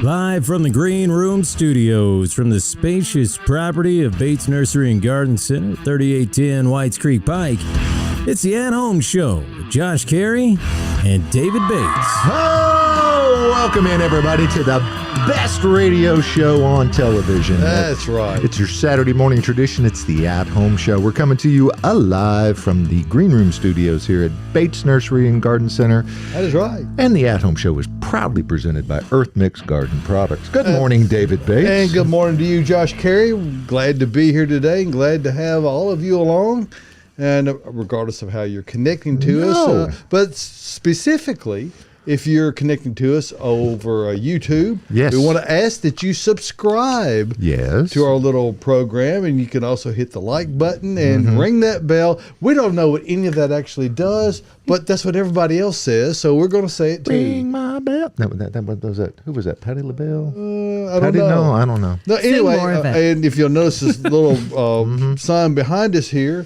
Live from the Green Room Studios, from the spacious property of Bates Nursery and Garden Center, 3810 Whites Creek Pike, it's the At Home Show with Josh Cary and David Bates. Oh, welcome in, everybody, to the best radio show on television. That's right. It's your Saturday morning tradition. It's the At Home Show. We're coming to you live from the Green Room Studios here at Bates Nursery and Garden Center. That is right. And the At Home Show is proudly presented by Earth Mix Garden Products. Good morning, David Bates. And good morning to you, Josh Cary. Glad to be here today and glad to have all of you along. And regardless of how you're connecting to us, but specifically, if you're connecting to us over YouTube, yes, we want to ask that you subscribe to our little program, and you can also hit the like button and ring that bell. We don't know what any of that actually does, but that's what everybody else says, so we're going to say it too. Ring my bell. What was that? Who was that? Patty LaBelle? I don't know. No, I don't know. No, anyway, and if you'll notice this little sign behind us here,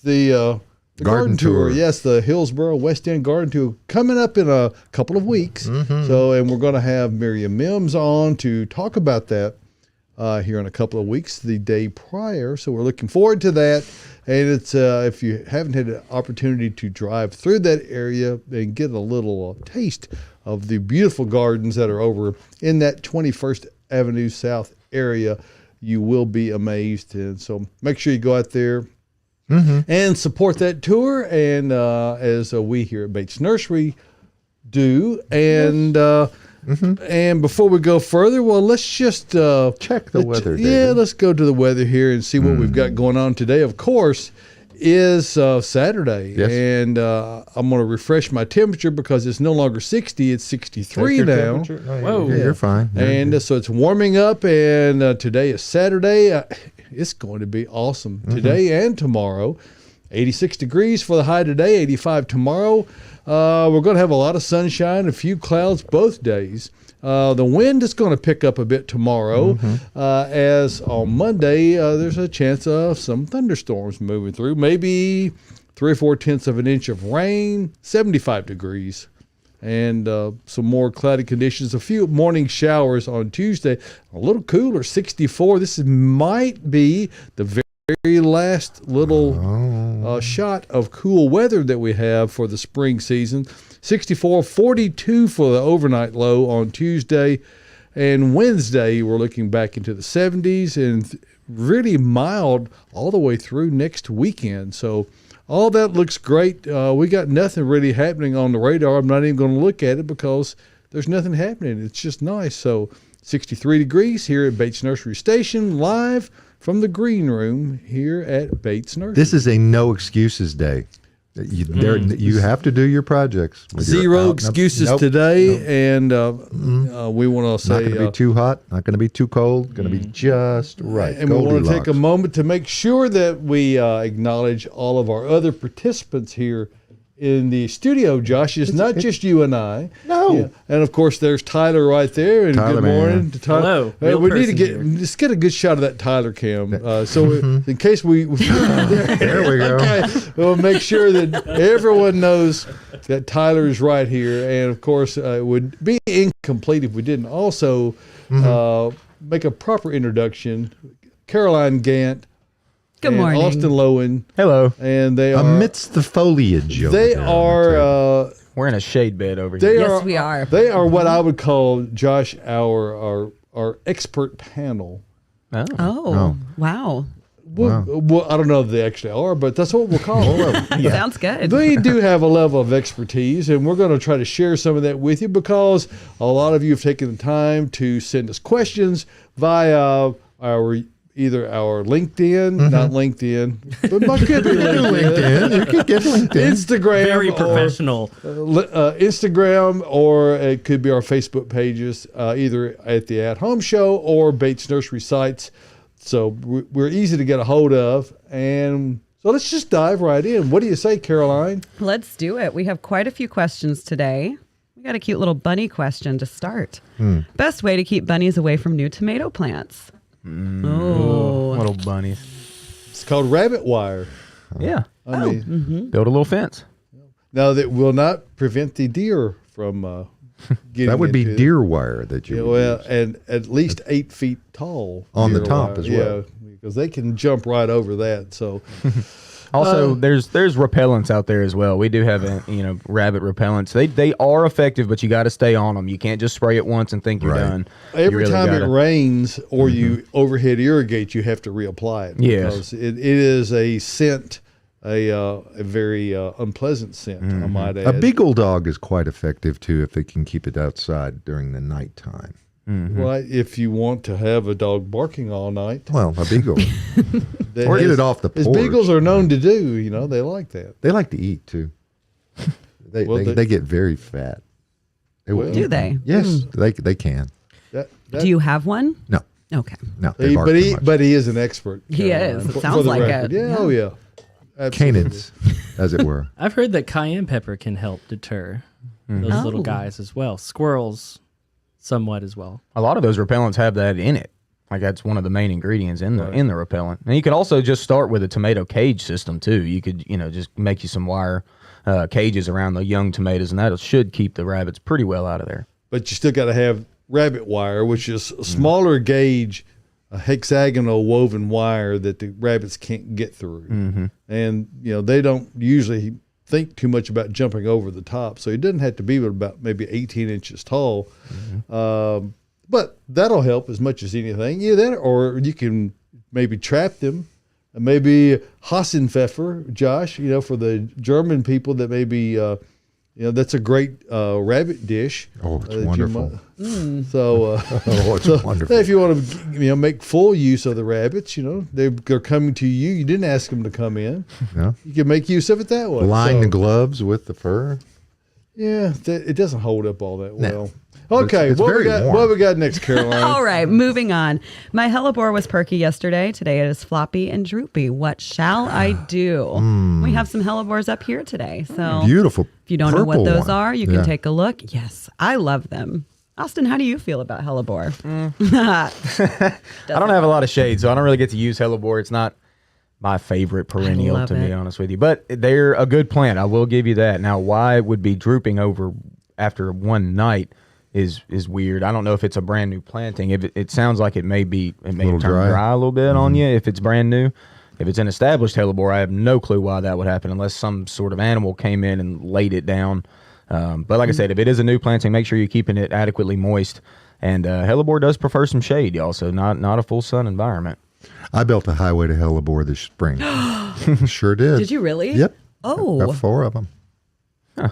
the garden tour. Yes, the Hillsborough West End Garden Tour coming up in a couple of weeks. So, and we're going to have Miriam Mims on to talk about that here in a couple of weeks, the day prior. So we're looking forward to that. And it's if you haven't had an opportunity to drive through that area and get a little taste of the beautiful gardens that are over in that 21st Avenue South area, you will be amazed. And so make sure you go out there and support that tour, and as we here at Bates Nursery do. And and before we go further, well, let's just check the weather. Yeah, let's go to the weather here and see what we've got going on today. Of course, is Saturday, and I'm going to refresh my temperature because it's no longer 60; it's 63 now. Whoa, you're fine. And so it's warming up, and today is Saturday. It's going to be awesome today and tomorrow. 86 degrees for the high today, 85 tomorrow. We're going to have a lot of sunshine, a few clouds both days. The wind is going to pick up a bit tomorrow, as on Monday there's a chance of some thunderstorms moving through, maybe 3 or 4/10 of an inch of rain, 75 degrees. And some more cloudy conditions, a few morning showers on Tuesday, a little cooler, 64. This might be the very last little shot of cool weather that we have for the spring season. 64, 42 for the overnight low on Tuesday. And Wednesday, we're looking back into the 70s and really mild all the way through next weekend. So all that looks great. We got nothing really happening on the radar. I'm not even going to look at it because there's nothing happening. It's just nice. So 63 degrees here at Bates Nursery Station, live from the Green Room here at Bates Nursery. This is a no excuses day. You have to do your projects. Zero excuses today, and we want to say... Not going to be too hot, not going to be too cold, going to be just right. And we want to take a moment to make sure that we acknowledge all of our other participants here in the studio, Josh. It's not just you and I. No. Yeah. And, of course, there's Tyler right there. And Tyler, good morning to Tyler. Hello. We need to let's get a good shot of that Tyler cam. So in case we... There we go. Okay. We'll make sure that everyone knows that Tyler is right here. And, of course, it would be incomplete if we didn't also make a proper introduction. Caroline Gant. Good morning. Austin Lowen. Hello. And they are... Amidst the foliage. They are... We're in a shade bed over here. Yes, we are. They are what I would call, Josh, our expert panel. Oh. Wow. Well, I don't know if they actually are, but that's what we'll call them. Sounds good. They do have a level of expertise, and we're going to try to share some of that with you because a lot of you have taken the time to send us questions via either our LinkedIn, not LinkedIn, but it could be LinkedIn. You could get LinkedIn. Instagram. Very professional. Instagram, or it could be our Facebook pages, either at the At Home Show or Bates Nursery sites. So we're easy to get a hold of. And so let's just dive right in. What do you say, Caroline? Let's do it. We have quite a few questions today. We got a cute little bunny question to start. Best way to keep bunnies away from new tomato plants? Little bunnies. It's called rabbit wire. Yeah. I mean, Build a little fence. now that will not prevent the deer from That would be deer wire that you would use. and at least 8 feet tall On the deer top wire. as well. Yeah, because they can jump right over that. So Also, there's repellents out there as well. We do have rabbit repellents. They are effective, but you got to stay on them. You can't just spray it once and think you're done. every time it rains or you overhead irrigate, you have to reapply it. Yes. Because it is a scent, a very unpleasant scent, I might add. A beagle dog is quite effective too if it can keep it outside during the nighttime. Right, if you want to have a dog barking all night. Well, a beagle. Or get it off the porch. As beagles are known to do, they like that. They like to eat too. They get very fat. Do they? Yes, they can. Do you have one? No, Okay. no. They bark too much. But he is an expert. He Caroline, is. It for sounds the like record. it. Yeah, oh yeah. Absolutely. Canids, as it were. I've heard that cayenne pepper can help deter those little guys as well. Squirrels, somewhat as well. A lot of those repellents have that in it. Like that's one of the main ingredients in the repellent. And you could also just start with a tomato cage system too. You could just make you some wire cages around the young tomatoes, and that should keep the rabbits pretty well out of there. But you still got to have rabbit wire, which is a smaller gauge, a hexagonal woven wire that the rabbits can't get through. And they don't usually think too much about jumping over the top, so it doesn't have to be but about maybe 18 inches tall. But that'll help as much as anything. Or you can maybe trap them. Maybe Hassenpfeffer, Josh, for the German people that maybe, that's a great rabbit dish. Oh, it's wonderful. So, It's wonderful. if you want to, make full use of the rabbits, they're coming to you. You didn't ask them to come in. Yeah. You can make use of it that way. Line the gloves with the fur. Yeah, it doesn't hold up all that well. No. Okay, It's what very warm. we got next, Caroline? All right, moving on. My hellebore was perky yesterday. Today it is floppy and droopy. What shall I do? We have some hellebores up here today. So Beautiful. if you don't know what purple those one. are, you can take a look. Yes, I love them. Austin, how do you feel about hellebore? I don't have a lot of shade, so I don't really get to use hellebore. It's not my favorite perennial, love to be it. honest with you. But they're a good plant. I will give you that. Now, why it would be drooping over after one night is weird. I don't know if it's a brand new planting. If it sounds like it may turn dry a little bit on you if it's brand new. If it's an established hellebore, I have no clue why that would happen unless some sort of animal came in and laid it down. But like I said, if it is a new planting, make sure you're keeping it adequately moist. And hellebore does prefer some shade, y'all, so not a full sun environment. I built a highway to hellebore this spring. Sure did. Did you really? Yep. Oh, Got 4 of them.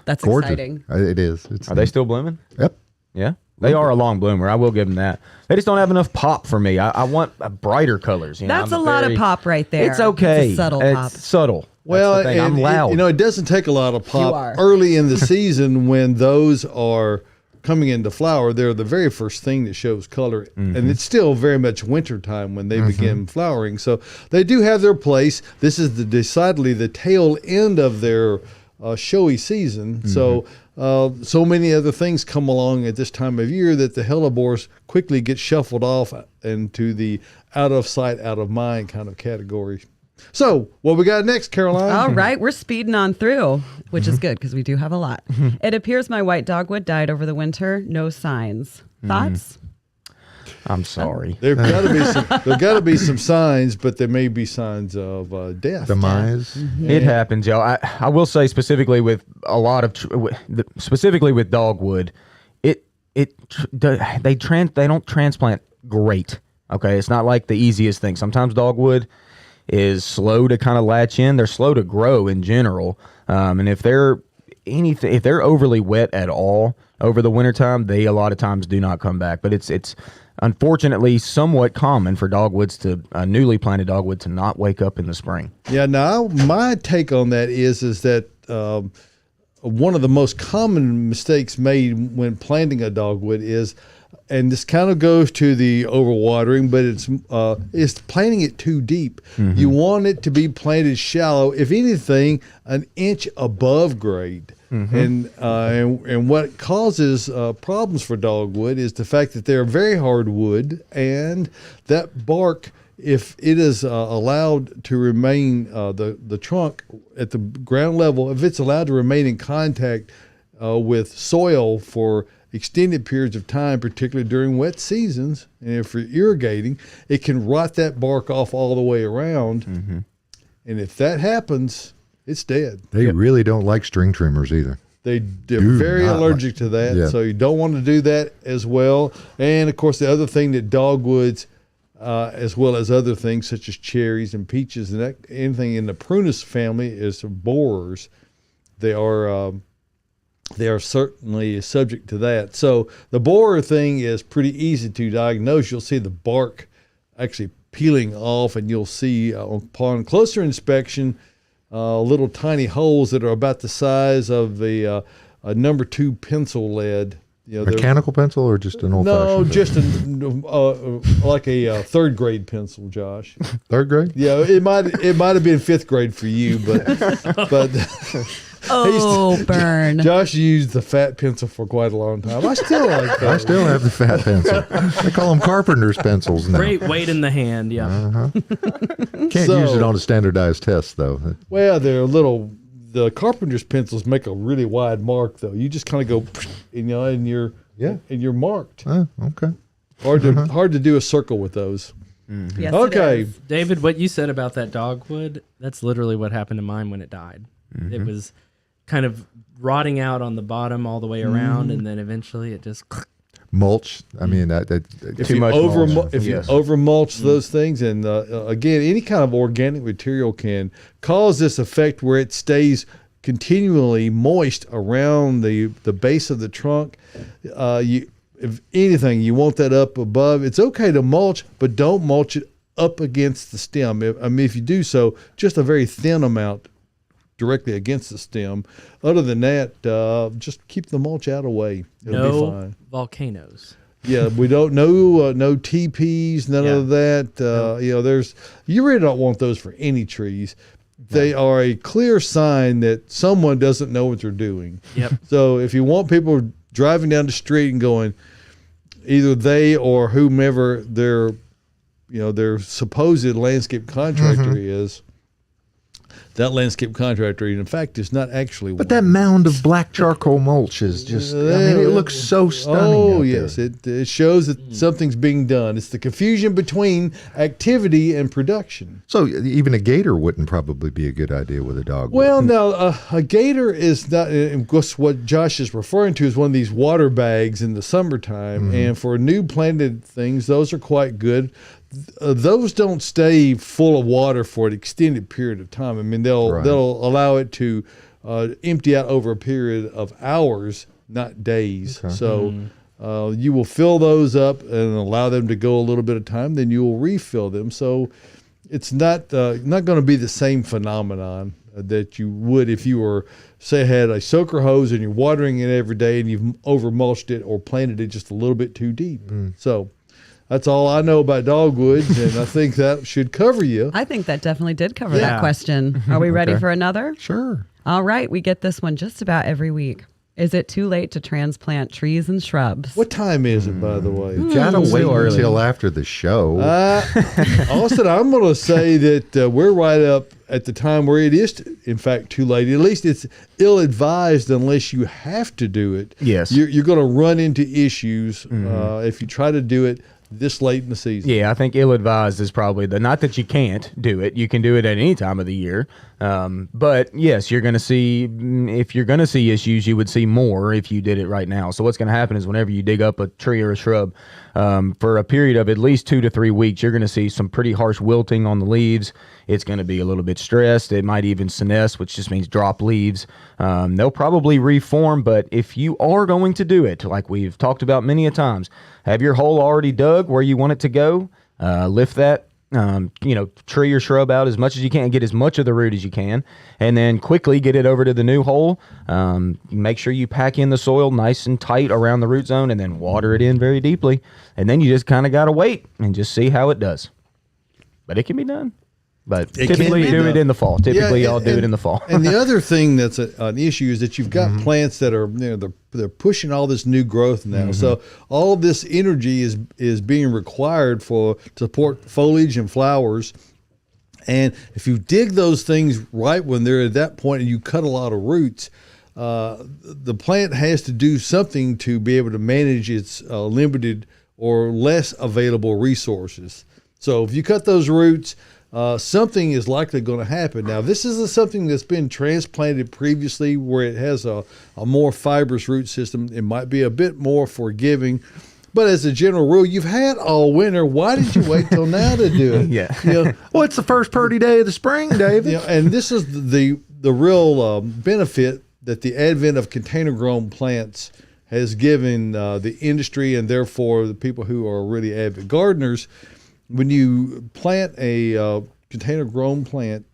that's Gorgeous. exciting. It is. Are they still blooming? Yep. Yeah. They are a long bloomer. I will give them that. They just don't have enough pop for me. I want brighter colors. That's a lot of pop right there. It's okay. It's a subtle it's pop. subtle. Well, That's the thing. I'm loud. it doesn't take a lot of You pop are. early in the season when those are coming into flower. They're the very first thing that shows color, and it's still very much winter time when they begin flowering. So they do have their place. This is decidedly the tail end of their showy season. So many other things come along at this time of year that the hellebores quickly get shuffled off into the out of sight, out of mind kind of category. So, what we got next, Caroline? All right, we're speeding on through, which is good because we do have a lot. It appears my white dogwood died over the winter. No signs. Thoughts? I'm sorry. There've got to be some signs, but there may be signs of death. Demise. It happens, y'all. I will say specifically with a lot of specifically with dogwood, they don't transplant great. Okay, it's not like the easiest thing. Sometimes dogwood is slow to kind of latch in. They're slow to grow in general, and if they're overly wet at all over the wintertime, they a lot of times do not come back. But it's unfortunately somewhat common for dogwoods to newly planted dogwood to not wake up in the spring. Yeah. Now, my take on that is that one of the most common mistakes made when planting a dogwood is, and this kind of goes to the overwatering, but it's planting it too deep. You want it to be planted shallow, if anything, an inch above grade. And what causes problems for dogwood is the fact that they're very hard wood, and that bark, if it is allowed to remain, the trunk at the ground level, if it's allowed to remain in contact with soil for extended periods of time, particularly during wet seasons, and if you're irrigating, it can rot that bark off all the way around. Mm-hmm. And if that happens, it's dead. They really don't like string trimmers either. They're Do very not allergic to that, Yeah. so you don't want to do that as well. And, of course, the other thing that dogwoods, as well as other things such as cherries and peaches and anything in the prunus family is borers. They are certainly subject to that. So the borer thing is pretty easy to diagnose. You'll see the bark actually peeling off, and you'll see upon closer inspection little tiny holes that are about the size of a number 2 pencil lead. Mechanical pencil or just an old-fashioned? No, just like a third grade pencil, Josh. Third grade? Yeah, it might have been 5th grade for you, but Oh, burn. Josh used the fat pencil for quite a long time. I still like that. I still have the fat pencil. They call them carpenter's pencils now. Great weight in the hand. Yeah. Can't use it on a standardized test, though. Well, the carpenter's pencils make a really wide mark, though. You just kind of go, and you're marked. Oh, okay. Hard to do a circle with those. Yes, it Okay. is. David, what you said about that dogwood, that's literally what happened to mine when it died. Mm-hmm. It was kind of rotting out on the bottom all the way around, and then eventually it just... Mulch. I mean, If Too you much over mulch. if Yes. you over mulch those things, and again, any kind of organic material can cause this effect where it stays continually moist around the base of the trunk. If anything, you want that up above. It's okay to mulch, but don't mulch it up against the stem. If you do so, just a very thin amount directly against the stem. Other than that, just keep the mulch out of the way. It'll be fine. Volcanoes. Yeah, we don't no teepees, none of that. You really don't want those for any trees. They are a clear sign that someone doesn't know what they're doing. Yep. So if you want people driving down the street and going, either they or whomever their supposed landscape contractor is, that landscape contractor, in fact, is not actually But one. that mound of black charcoal mulch is just, it looks so stunning. Oh, out yes. there. It shows that something's being done. It's the confusion between activity and production. So even a gator wouldn't probably be a good idea with a dog. Well, now, a gator is not, of course, what Josh is referring to is one of these water bags in the summertime. And for new planted things, those are quite good. Those don't stay full of water for an extended period of time. I mean, they'll allow it to empty out over a period of hours, not days. Okay. So you will fill those up and allow them to go a little bit of time. Then you will refill them. So it's not going to be the same phenomenon that you would if you were, say, had a soaker hose and you're watering it every day and you've over mulched it or planted it just a little bit too deep. So that's all I know about dogwoods, and I think that should cover you. I think that definitely did cover Yeah. that question. Are we ready for another? Sure. All right, we get this one just about every week. Is it too late to transplant trees and shrubs? What time is it, by the way? Gotta wait early. until after the show. Austin, I'm going to say that we're right up at the time where it is, in fact, too late. At least it's ill-advised unless you have to do it. Yes. You're going to run into issues if you try to do it this late in the season. Yeah, I think ill-advised is probably not that you can't do it. You can do it at any time of the year. But yes, you're going to see, if you're going to see issues, you would see more if you did it right now. So what's going to happen is whenever you dig up a tree or a shrub, for a period of at least 2 to 3 weeks, you're going to see some pretty harsh wilting on the leaves. It's going to be a little bit stressed. It might even senesce, which just means drop leaves. They'll probably reform, but if you are going to do it, like we've talked about many a times, have your hole already dug where you want it to go, lift that tree or shrub out as much as you can, get as much of the root as you can, and then quickly get it over to the new hole. Make sure you pack in the soil nice and tight around the root zone, and then water it in very deeply. And then you just kind of got to wait and just see how it does. But it can be done. But It can typically be you do it done. in the fall. Typically y'all do it in the fall. And the other thing that's an issue is that you've got plants that are, they're pushing all this new growth now. So all of this energy is being required to support foliage and flowers. And if you dig those things right when they're at that point and you cut a lot of roots, the plant has to do something to be able to manage its limited or less available resources. So if you cut those roots, something is likely going to happen. Now, this is something that's been transplanted previously where it has a more fibrous root system. It might be a bit more forgiving. But as a general rule, you've had all winter. Why did you wait till now to do it? Yeah. Well, it's the first pretty day of the spring, David. And this is the real benefit that the advent of container-grown plants has given the industry and therefore the people who are really avid gardeners. When you plant a container-grown plant,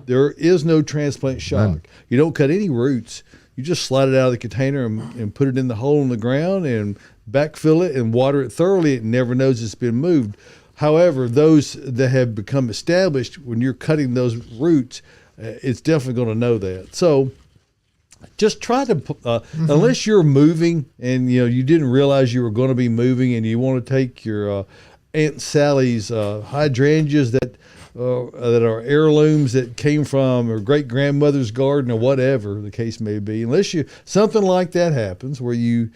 there is no transplant shock. You don't cut any roots. You just slide it out of the container and put it in the hole in the ground and backfill it and water it thoroughly. It never knows it's been moved. However, those that have become established, when you're cutting those roots, it's definitely going to know that. So just try to, unless you're moving and you didn't realize you were going to be moving and you want to take your Aunt Sally's hydrangeas that are heirlooms that came from her great grandmother's garden or whatever the case may be, unless something like that happens where you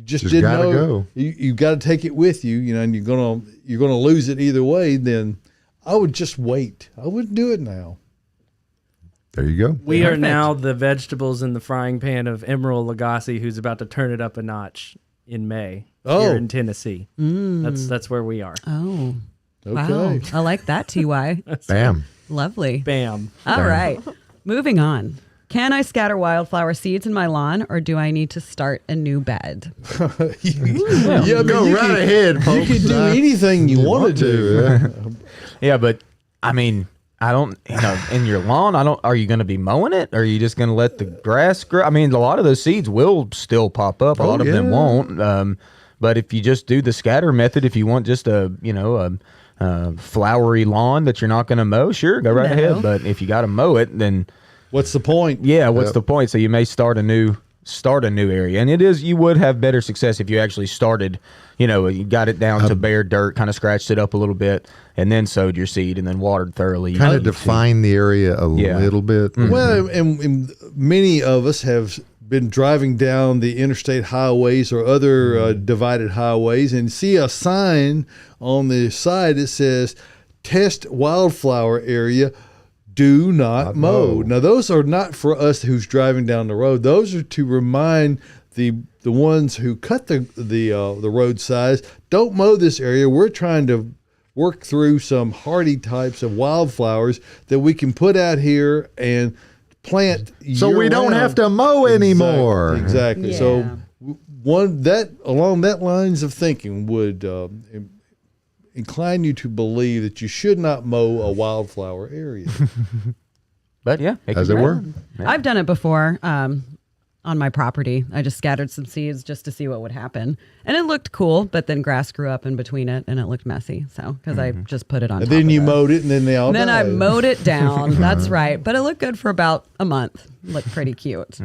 just didn't know go. You got to take it with you, and you're gonna lose it either way. Then I would just wait. I wouldn't do it now. There you go. We are now the vegetables in the frying pan of Emerald Lagasse, who's about to turn it up a notch in May here in Tennessee. That's where we are. Oh. Okay. Wow. I like that, TY. Bam. Lovely. Bam. All right. Moving on. Can I scatter wildflower seeds in my lawn, or do I need to start a new bed? Go right ahead, folks. You can do anything you want to do. Yeah, but I mean, I don't, in your lawn, are you going to be mowing it? Or are you just going to let the grass grow? I mean, a lot of those seeds will still pop up. A lot of them won't. But if you just do the scatter method, if you want just a flowery lawn that you're not going to mow, sure, go right ahead. But if you got to mow it, then what's the point? Yeah, what's the point? So you may start a new area, and you would have better success if you actually started. You got it down to bare dirt, kind of scratched it up a little bit, and then sowed your seed, and then watered thoroughly. Kind of define the area a little bit. Mm-hmm. Well, and many of us have been driving down the interstate highways or other divided highways and see a sign on the side that says "Test Wildflower Area. Do not mow." Now, those are not for us who's driving down the road. Those are to remind the ones who cut the road size, don't mow this area. We're trying to work through some hardy types of wildflowers that we can put out here and plant so we don't have to mow anymore. Exactly. Yeah. So along that lines of thinking would incline you to believe that you should not mow a wildflower area. But yeah, as it were. Yeah. I've done it before on my property. I just scattered some seeds just to see what would happen. And it looked cool, but then grass grew up in between it and it looked messy. So, because I just put it on And top then of you it. mowed it and then they all Then I died. mowed it down. That's right. But it looked good for about a month. Looked pretty cute.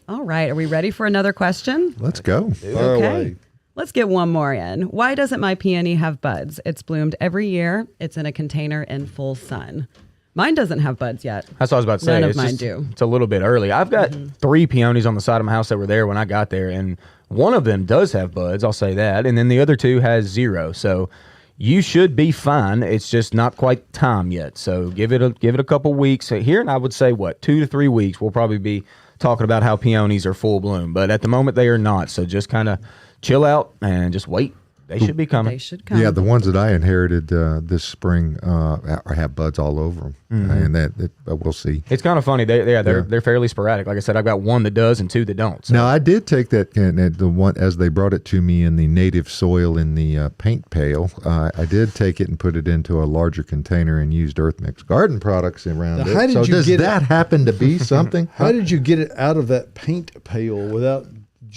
All right. Are we ready for another question? Let's go. Far away. Let's get one more in. Why doesn't my peony have buds? It's bloomed every year. It's in a container in full sun. Mine doesn't have buds yet. That's what I was about to say. None of mine do. It's a little bit early. I've got 3 peonies on the side of my house that were there when I got there, and one of them does have buds, I'll say that, and then the other 2 has 0. So you should be fine. It's just not quite time yet. So give it a couple weeks here, and I would say 2 to 3 weeks we'll probably be talking about how peonies are full bloom. But at the moment they are not. So just kind of chill out and just wait. They should be coming. They should come. Yeah, the ones that I inherited this spring have buds all over them, and we'll see. It's kind of funny. They're fairly sporadic. Like I said, I've got 1 that does and 2 that don't. So. Now I did take the one as they brought it to me in the native soil in the paint pail. I did take it and put it into a larger container and used earth mix garden products around Now, it. how did so you does get that happen to be something? How did you get it out of that paint pail without?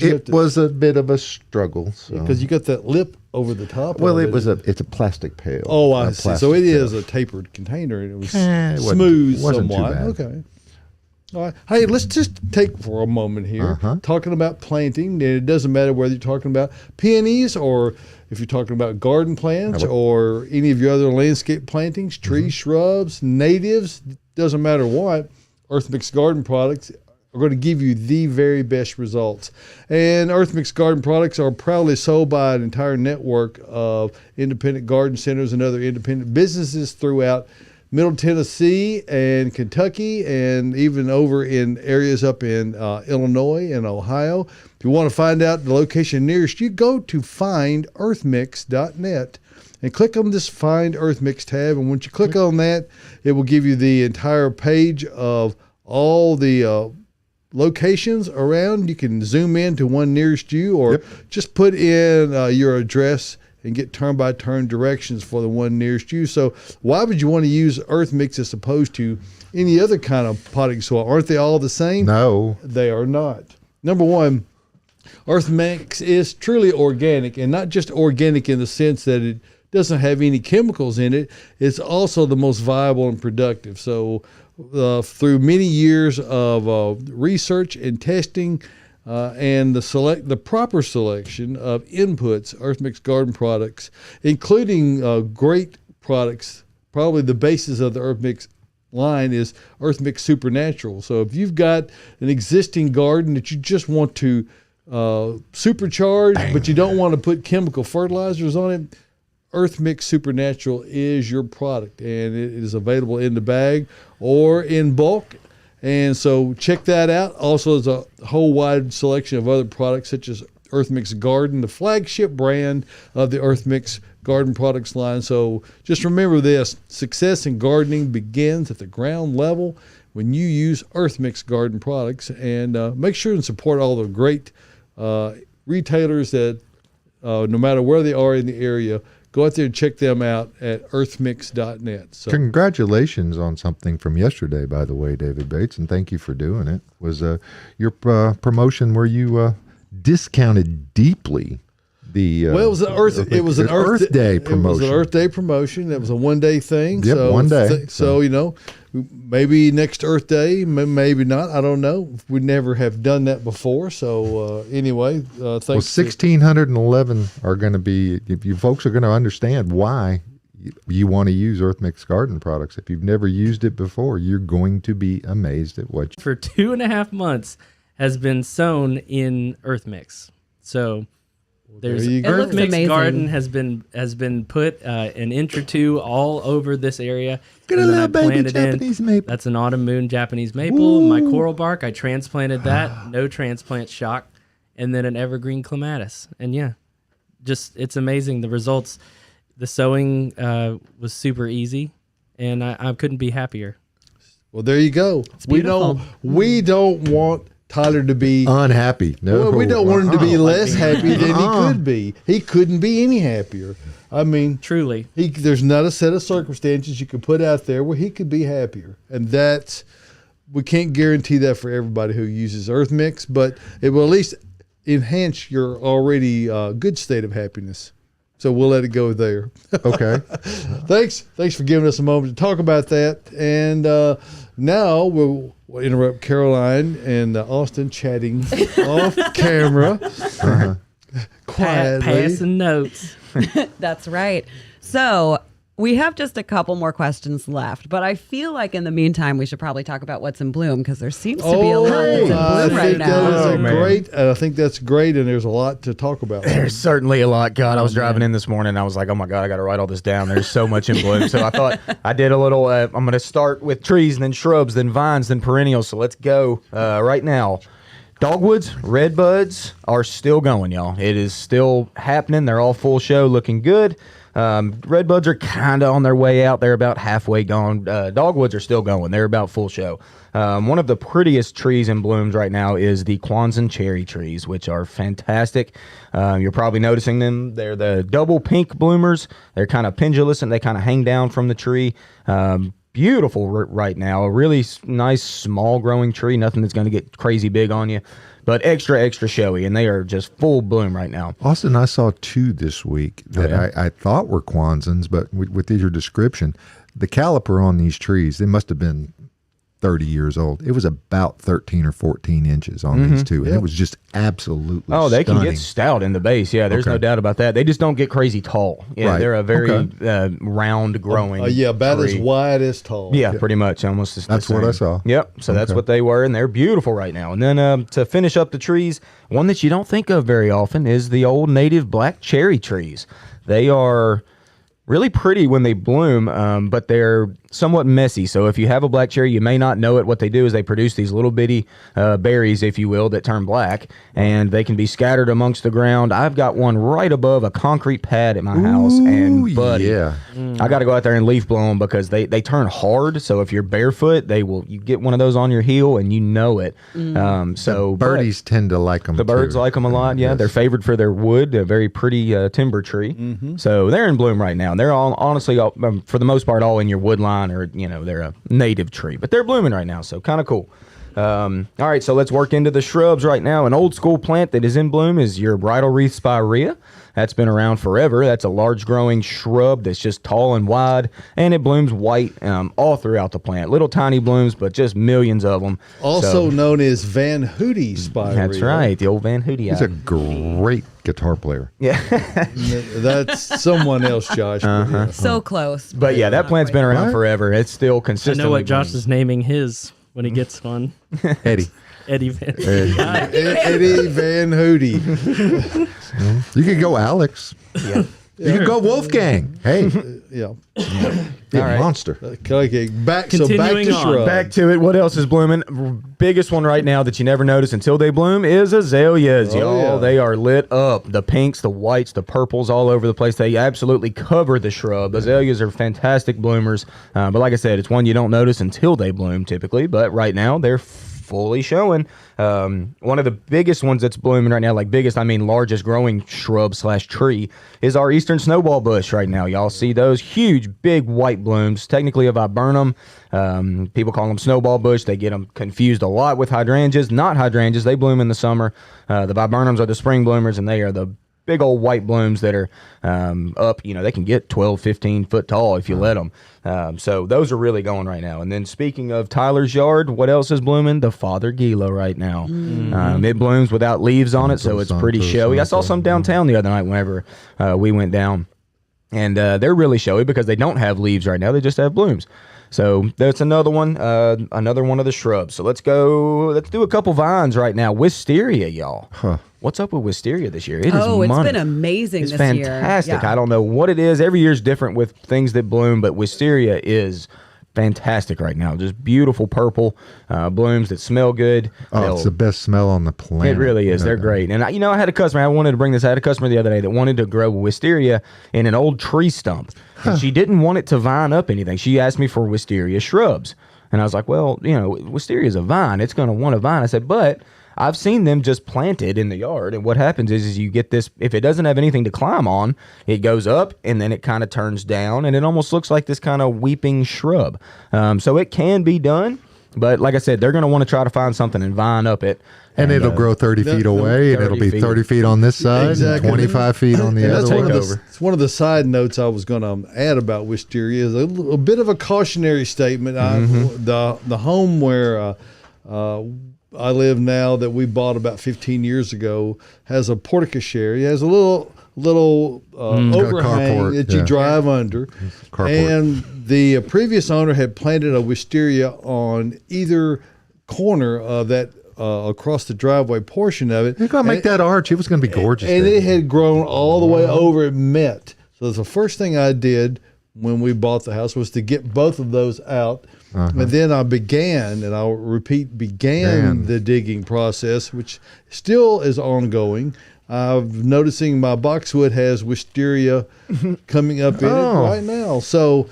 It was a bit of a struggle. Because you got that lip over the top. Well, of it's a plastic pail. Oh, I A see. plastic So it pail. is a tapered container, and it was it smooth wasn't too somewhat. bad. Okay. All right. Hey, let's just take for a moment here talking about planting. And it doesn't matter whether you're talking about peonies or if you're talking about garden plants or any of your other landscape plantings, trees, shrubs, natives. Doesn't matter what. Earth Mix Garden products are going to give you the very best results. And Earth Mix Garden products are proudly sold by an entire network of independent garden centers and other independent businesses throughout Middle Tennessee and Kentucky, and even over in areas up in Illinois and Ohio. If you want to find out the location nearest you, go to findearthmix.net and click on this Find Earth Mix tab. And once you click on that, it will give you the entire page of all the locations around. You can zoom in to one nearest you, or just put in your address and get turn-by-turn directions for the one nearest you. So why would you want to use Earth Mix as opposed to any other kind of potting soil? Aren't they all the same? No. They are not. Number one, Earth Mix is truly organic, and not just organic in the sense that it doesn't have any chemicals in it. It's also the most viable and productive. So through many years of research and testing and the proper selection of inputs, Earth Mix Garden products, including great products, probably the basis of the Earth Mix line is Earth Mix Supernatural. So if you've got an existing garden that you just want to supercharge, but you don't want to put chemical fertilizers on it, Earth Mix Supernatural is your product, and it is available in the bag or in bulk. And so check that out. Also, there's a whole wide selection of other products such as Earth Mix Garden, the flagship brand of the Earth Mix Garden products line. So just remember this: success in gardening begins at the ground level when you use Earth Mix Garden products. And make sure and support all the great retailers that, no matter where they are in the area, go out there and check them out at earthmix.net. So, congratulations on something from yesterday, by the way, David Bates, and thank you for doing it. Was your promotion where you discounted deeply the well, it was an Earth Day promotion. It was an Earth Day promotion. It was a one-day thing. Yep, so 1 day. So maybe next Earth Day, maybe not. I don't know. We never have done that before. So anyway, thanks. Well, 1,611 are going to be. You folks are going to understand why you want to use Earth Mix Garden products. If you've never used it before, you're going to be amazed at what. For 2.5 months has been sown in Earth Mix. So there's Earth Mix Garden has been put an inch or two all over this area. Get a little baby Japanese maple. That's an autumn moon Japanese maple. Ooh. My coral bark, I transplanted that. No transplant shock. And then an evergreen clematis. And it's amazing. The results, the sowing was super easy, and I couldn't be happier. Well, there you go. We don't want Tyler to be unhappy. No, well, we don't want him to be less happy than he could be. He couldn't be any happier. I mean, truly, there's not a set of circumstances you could put out there where he could be happier, and we can't guarantee that for everybody who uses Earth Mix, but it will at least enhance your already good state of happiness. So we'll let it go there. Okay. Thanks for giving us a moment to talk about that, and now we'll interrupt Caroline and Austin chatting off camera. Quietly. Passing notes. That's right. So we have just a couple more questions left, but I feel like in the meantime we should probably talk about what's in bloom, because there seems to be a lot that's in bloom right now. I think that's great, and there's a lot to talk about. There's certainly a lot. God, I was driving in this morning, and I was like, oh my God, I got to write all this down. There's so much in bloom. So I thought I did a little, I'm going to start with trees, and then shrubs, then vines, then perennials. So let's go right now. Dogwoods, redbuds are still going, y'all. It is still happening. They're all full show, looking good. Redbuds are kind of on their way out. They're about halfway gone. Dogwoods are still going. They're about full show. One of the prettiest trees in blooms right now is the Kwanzaa cherry trees, which are fantastic. You're probably noticing them. They're the double pink bloomers. They're kind of pendulous, and they kind of hang down from the tree. Beautiful right now. A really nice, small growing tree. Nothing that's going to get crazy big on you, but extra showy, and they are just full bloom right now. Austin, I saw 2 this week that I thought were Kwanzaas, but with your description, the caliper on these trees, they must have been 30 years old. It was about 13 or 14 inches on these two. And it was just absolutely They stunning. can get stout in the base. Yeah, there's no doubt about that. They just don't get crazy tall. Yeah, they're a very round growing about tree. as wide as tall. Yeah, pretty much. Almost the That's what I saw. Yep. So that's what they were, and they're beautiful right now. And then to finish up the trees, one that you don't think of very often is the old native black cherry trees. They are really pretty when they bloom, but they're somewhat messy. So if you have a black cherry, you may not know it. What they do is they produce these little bitty berries, if you will, that turn black, and they can be scattered amongst the ground. I've got one right above a concrete pad at my house, and buddy, I got to go out there and leaf blow them because they turn hard. So if you're barefoot, you get one of those on your heel and you know it. So birdies tend to like them. The birds like them a lot. Yeah, they're favored for their wood, a very pretty timber tree. So they're in bloom right now. They're all honestly, for the most part, all in your wood line, or they're a native tree, but they're blooming right now. So kind of cool. All right, so let's work into the shrubs right now. An old school plant that is in bloom is your bridal wreath Spirea. That's been around forever. That's a large growing shrub that's just tall and wide, and it blooms white all throughout the plant. Little tiny blooms, but just millions of them. Also known as Van Hootie Spirea. That's right, the old Van Hootie. He's a great guitar player. Yeah. That's someone else, Josh. So close. But yeah, that plant's been around forever. It's still I consistently know what Josh blooming. is naming his when he gets one. Eddie. Eddie Van. Eddie Van Hootie. You could go Alex. Yeah. You could go Wolfgang. Hey, Yeah. be a All right. monster. Okay, back to Continuing on. shrub. Back to it. What else is blooming? Biggest one right now that you never notice until they bloom is azaleas, y'all. yeah. They are lit up. The pinks, the whites, the purples all over the place. They absolutely cover the shrub. Azaleas are fantastic bloomers. But like I said, it's one you don't notice until they bloom typically. But right now, they're fully showing. One of the biggest ones that's blooming right now, like biggest, I mean largest growing shrub / tree, is our eastern snowball bush right now. Y'all see those huge, big white blooms, technically a viburnum. People call them snowball bush. They get them confused a lot with hydrangeas. Not hydrangeas. They bloom in the summer. The viburnums are the spring bloomers, and they are the big old white blooms that are up. They can get 12, 15 foot tall if you let them. So those are really going right now. And then speaking of Tyler's yard, what else is blooming? The Fothergilla right now. It blooms without leaves on it, so it's pretty showy. I saw some downtown the other night whenever we went down. And they're really showy because they don't have leaves right now. They just have blooms. So that's another one of the shrubs. So let's do a couple vines right now. Wisteria, y'all. What's up with Wisteria this year? It is It's money. been amazing It's this year. fantastic. Yeah. I don't know what it is. Every year's different with things that bloom, but Wisteria is fantastic right now. Just beautiful purple blooms that smell good. Oh, it's the best smell on the planet. It really is. They're great. And I had a customer. I wanted to bring this. I had a customer the other day that wanted to grow wisteria in an old tree stump. And she didn't want it to vine up anything. She asked me for wisteria shrubs. And I was like, well, wisteria is a vine. It's going to want a vine. I said, but I've seen them just planted in the yard. And what happens is you get this, if it doesn't have anything to climb on, it goes up and then it kind of turns down. And it almost looks like this kind of weeping shrub. So it can be done. But like I said, they're going to want to try to find something and vine up it. And it'll grow 30 feet away, and it'll be 30 feet on this side, Exactly. and 25 feet on the And other that's one. it's one of the side notes I was going to add about wisteria is a bit of a cautionary statement. The home where I live now that we bought about 15 years ago has a portico-share. It has a little overhang carport, that you drive under. Carport. And the previous owner had planted a wisteria on either corner of that across the driveway portion of it. You're going to make that arch. It was going to be gorgeous. And there. it had grown all the way over. It met. So the first thing I did when we bought the house was to get both of those out. And then I began, and I'll repeat, began the digging process, which still is ongoing. I'm noticing my boxwood has wisteria coming up in it right now. So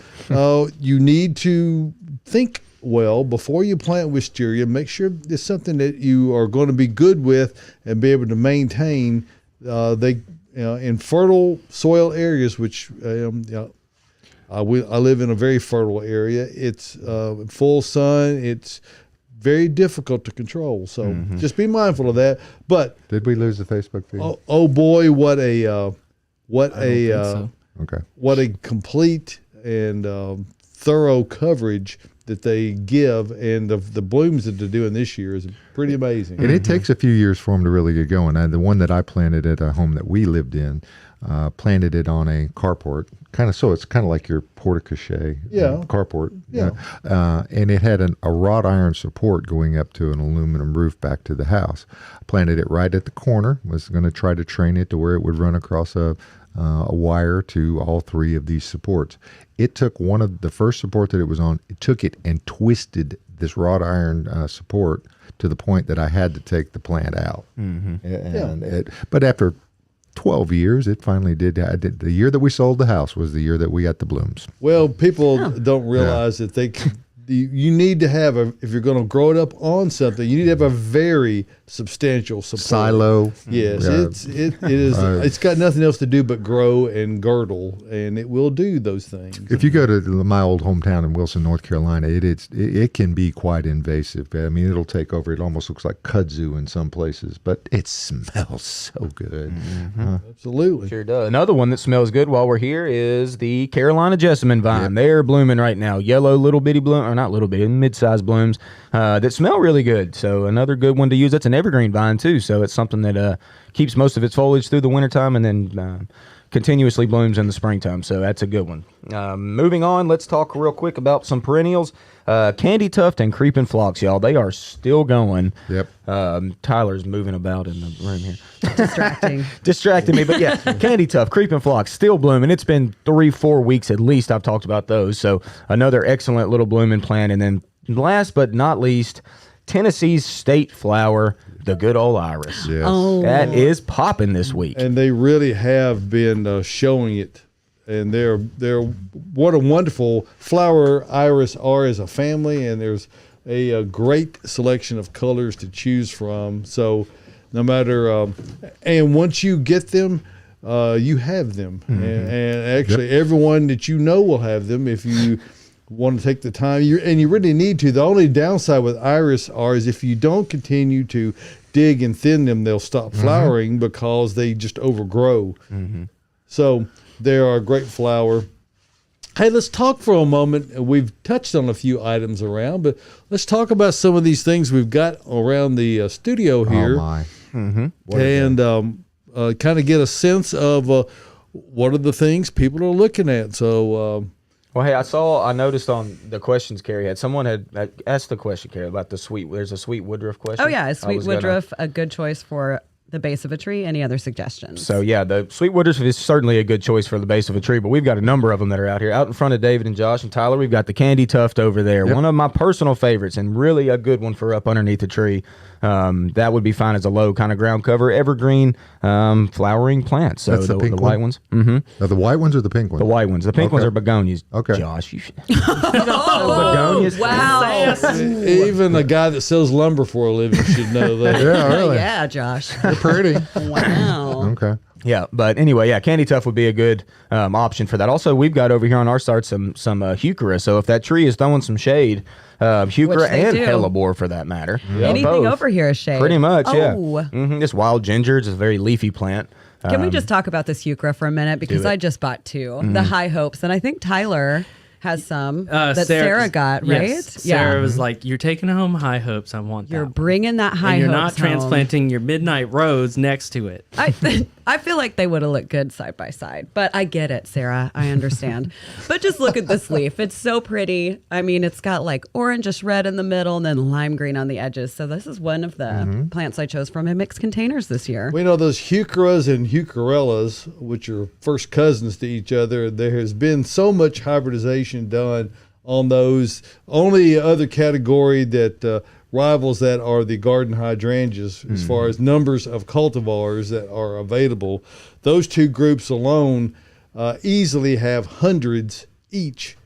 you need to think well before you plant wisteria. Make sure it's something that you are going to be good with and be able to maintain. In fertile soil areas, which I live in a very fertile area. It's full sun. It's very difficult to control. So just be mindful of that. But Did we lose the Facebook feed? oh boy, what I don't think so. Okay. a complete and thorough coverage that they give, and the blooms that they're doing this year is pretty amazing. And it takes a few years for them to really get going. The one that I planted at a home that we lived in, planted it on a carport, so it's kind of like your porte-cochere carport. Yeah. And it had a wrought iron support going up to an aluminum roof back to the house. Planted it right at the corner, was going to try to train it to where it would run across a wire to all three of these supports. It took one of the first support that it was on, it took it and twisted this wrought iron support to the point that I had to take the plant out. But after 12 years, it finally did. The year that we sold the house was the year that we got the blooms. Well, people don't realize that you need to have if you're going to grow it up on something, you need to have a very substantial support. Silo. Yes, it is. It's got nothing else to do but grow and girdle, and it will do those things. If you go to my old hometown in Wilson, North Carolina, it can be quite invasive. I mean, it'll take over. It almost looks like kudzu in some places, but it smells so good. Absolutely. Sure does. Another one that smells good while we're here is the Carolina Jessamine vine. Yep. They're blooming right now. Yellow little bitty bloom, or not little bitty, mid-sized blooms that smell really good. So another good one to use. That's an evergreen vine too, so it's something that keeps most of its foliage through the wintertime and then continuously blooms in the springtime. So that's a good one. Moving on, let's talk real quick about some perennials. Candy tuft and creeping phlox, y'all. They are still going. Yep. Tyler's moving about in the room here. Distracting me, but yeah, candy tuft, creeping phlox, still blooming. It's been 3-4 weeks at least I've talked about those. So another excellent little blooming plant. And then last but not least, Tennessee's state flower, the good old iris. Yes. Oh. That is popping this week. And they really have been showing it. And they're what a wonderful flower iris are as a family, and there's a great selection of colors to choose from. So no matter and once you get them, you have them, and actually everyone that you know will have them if you want to take the time. And you really need to. The only downside with iris is if you don't continue to dig and thin them, they'll stop flowering because they just overgrow. So they are a great flower. Hey, let's talk for a moment. We've touched on a few items around, but let's talk about some of these things we've got around the studio here. Oh, my. And kind of get a sense of what are the things people are looking at. So, Well, hey, I noticed on the questions Cary had, someone had asked the question, Cary, about there's a sweet woodruff question. Oh, yeah, a sweet woodruff, a good choice for the base of a tree. Any other suggestions? So, yeah, the sweet woodruff is certainly a good choice for the base of a tree, but we've got a number of them that are out here. Out in front of David and Josh and Tyler, we've got the candy tuft over there. One of my personal favorites and really a good one for up underneath the tree. That would be fine as a low kind of ground cover, evergreen flowering plant. So that's the pink white one? ones. Now, the white ones or the pink ones? The white ones. The pink ones are begonias. Okay. Josh, you should. Begonias. Wow. even a guy that sells lumber for a living should know that. Yeah, really. Yeah, Josh. They're pretty. Wow. Okay. Yeah, but anyway, yeah, candy tuft would be a good option for that. Also, we've got over here on our start some heuchera. So if that tree is throwing some shade, heuchera Which they and do. hellebore for that matter. Anything both. over here is shade. Pretty much, yeah. Oh. This wild ginger is a very leafy plant. Can we just talk about this heuchera for a minute? Because I just bought two, the High Hopes, and I think Tyler has some that Sarah got, right? Yes. Sarah was like, "You're taking home High Hopes. I want that. You're bringing that High and you're Hopes not home. transplanting your Midnight Rose next to it." I feel like they would have looked good side by side, but I get it, Sarah. I understand. But just look at this leaf. It's so pretty. I mean, it's got like orangish red in the middle and then lime green on the edges. So this is one of the plants I chose from in mixed containers this year. We know those heucheras and heucherellas, which are first cousins to each other. There has been so much hybridization done on those. Only other category that rivals that are the garden hydrangeas as far as numbers of cultivars that are available. Those two groups alone easily have hundreds each.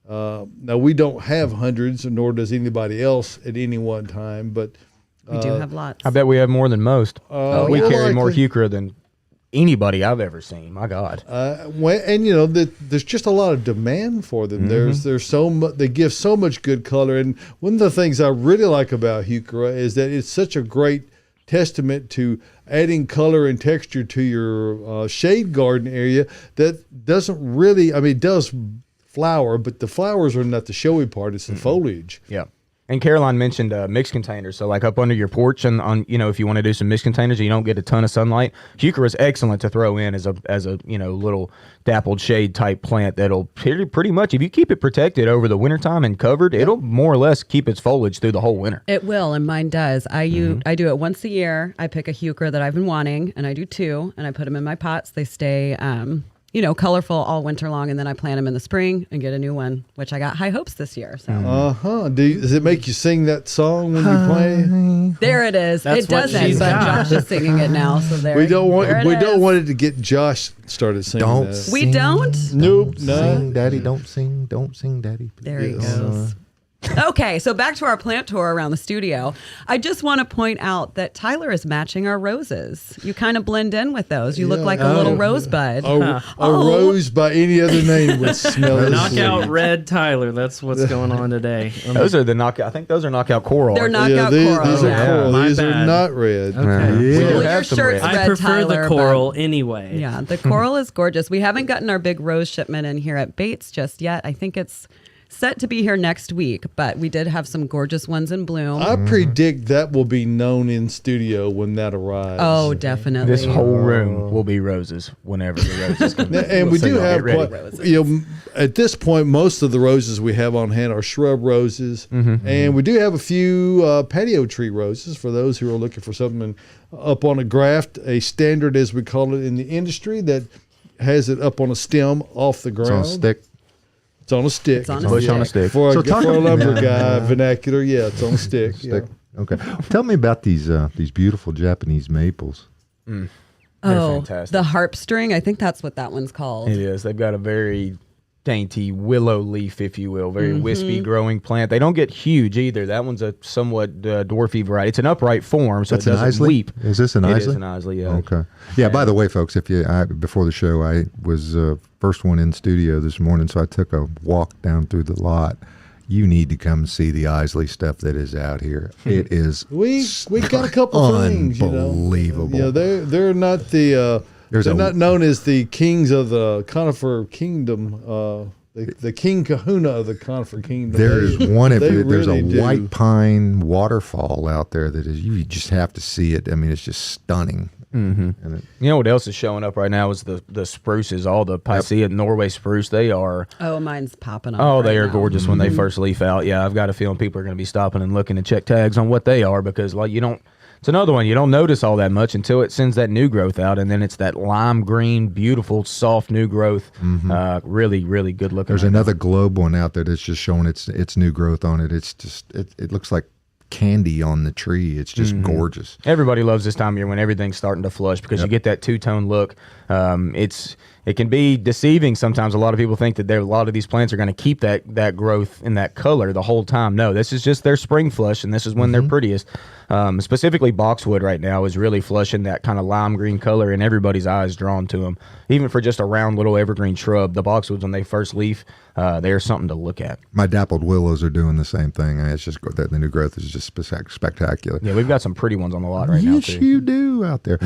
Now, we don't have hundreds, nor does anybody else at any one time, but We do have lots. I bet we have more than most. We yeah. carry more Likely. heuchera than anybody I've ever seen. My God. And you know there's just a lot of demand for them. There's so much. They give so much good color. And one of the things I really like about heuchera is that it's such a great testament to adding color and texture to your shade garden area that doesn't really. I mean, it does flower, but the flowers are not the showy part. It's the foliage. Yeah. And Caroline mentioned mixed containers. So like up under your porch and on, if you want to do some mixed containers and you don't get a ton of sunlight, heuchera is excellent to throw in as a little dappled shade type plant that'll pretty much, if you keep it protected over the wintertime and covered, it'll more or less keep its foliage through the whole winter. It will, and mine does. I do it once a year. I pick a heuchera that I've been wanting, and I do 2, and I put them in my pots. They stay colorful all winter long, and then I plant them in the spring and get a new one, which I got high hopes this year. So Does it make you sing that song when you play? there it is. That's It what doesn't, she's but got. Josh is singing it now. So there. We don't want there it is. it to get Josh started singing. Don't that. We don't. Nope. Sing, No. Daddy, don't sing, Daddy. There he Yes. goes. Okay, so back to our plant tour around the studio. I just want to point out that Tyler is matching our roses. You kind of blend in with those. You look like a little rosebud. A rose by any other name would smell this Knockout sweet. red Tyler. That's what's going on today. Those are the knockout. I think those are knockout coral. They're aren't knockout These coral. are Yeah. coral. My These are bad. not red. Okay. We do Well, your have some shirt's red. red. I prefer Tyler, the coral anyway. Yeah, the coral is gorgeous. We haven't gotten our big rose shipment in here at Bates just yet. I think it's set to be here next week, but we did have some gorgeous ones in bloom. I predict that will be known in studio when that arrives. Oh, definitely. This whole room will be roses whenever the roses come. And we do have at this point, most of the roses we have on hand are shrub roses, and we do have a few patio tree roses for those who are looking for something up on a graft, a standard as we call it in the industry that has it up on a stem off the It's ground. on a stick. It's on a stick. It's on a Bush on a stick. For a, So talk for a about- lumber guy, vernacular, it's on a stick. Stick. Okay. Tell me about these beautiful Japanese maples. They're Oh, fantastic. the harp string. I think that's what that one's called. It is. They've got a very dainty willow leaf, if you will, very wispy growing plant. They don't get huge either. That one's a somewhat dwarfy variety. It's an upright form, so That's it an doesn't Isley? weep. Is this an It Isley? is an Isley, yeah. Okay. Yeah. By the way, folks, before the show, I was first one in studio this morning, so I took a walk down through the lot. You need to come see the Isley stuff that is out here. It is We got a couple things, unbelievable. They're not the they're not known as the kings of the conifer kingdom. The king kahuna of the conifer kingdom. There's one. they There's really a do. white pine waterfall out there that is. You just have to see it. I mean, it's just stunning. And it, You know what else is showing up right now is the spruces, all the Piscean Norway spruce. They are, Oh, mine's popping up. oh, they right are now. gorgeous when they first leaf out. Yeah, I've got a feeling people are going to be stopping and looking to check tags on what they are because it's another one you don't notice all that much until it sends that new growth out, and then it's that lime green, beautiful, soft new growth. Really, really good looking. there's right another globe one out there that's just showing its new growth on it. It's just it looks like candy on the tree. It's just gorgeous. Everybody loves this time of year when everything's starting to flush because you get that two-tone look. It can be deceiving sometimes. A lot of people think that a lot of these plants are going to keep that growth and that color the whole time. No, this is just their spring flush, and this is when they're prettiest. Specifically, boxwood right now is really flushing that kind of lime green color, and everybody's eyes drawn to them. Even for just a round little evergreen shrub, the boxwoods when they first leaf, they're something to look at. My dappled willows are doing the same thing. I mean, it's just the new growth is just spectacular. Yeah, we've got some pretty ones on the lot right now Yes, too. you do out there.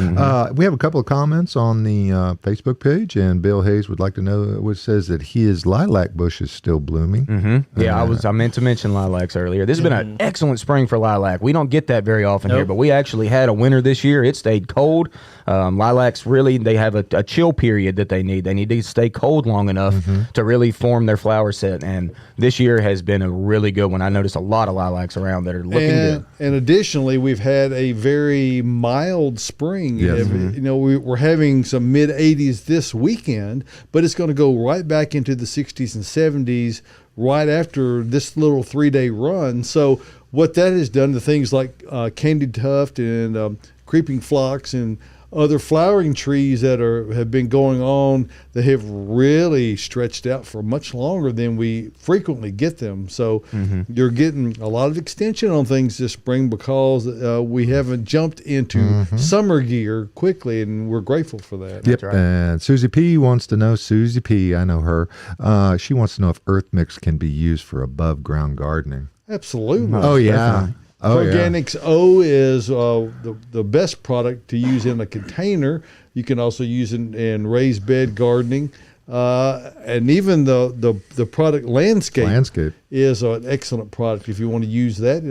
We have a couple of comments on the Facebook page, and Bill Hayes would like to know what says that his lilac bush is still blooming. Yeah, I meant to mention lilacs earlier. This has been an excellent spring for lilac. We don't get that very often here, but we actually had a winter this year. It stayed cold. Lilacs really, they have a chill period that they need. They need to stay cold long enough to really form their flower set. And this year has been a really good one. I noticed a lot of lilacs around that are looking good. And additionally, we've had a very mild spring. Yes. We're having some mid 80s this weekend, but it's going to go right back into the 60s and 70s right after this little 3-day run. So what that has done to things like candy tuft and creeping phlox and other flowering trees that have been going on that have really stretched out for much longer than we frequently get them. So you're getting a lot of extension on things this spring because we haven't jumped into summer gear quickly, and we're grateful for that. Yep. And Susie P wants to know, Susie P, I know her. She wants to know if earth mix can be used for above ground gardening. Absolutely. Oh, yeah. Oh, yeah. Organics O is the best product to use in a container. You can also use it in raised bed gardening. And even the product landscape is an excellent product if you want to use that.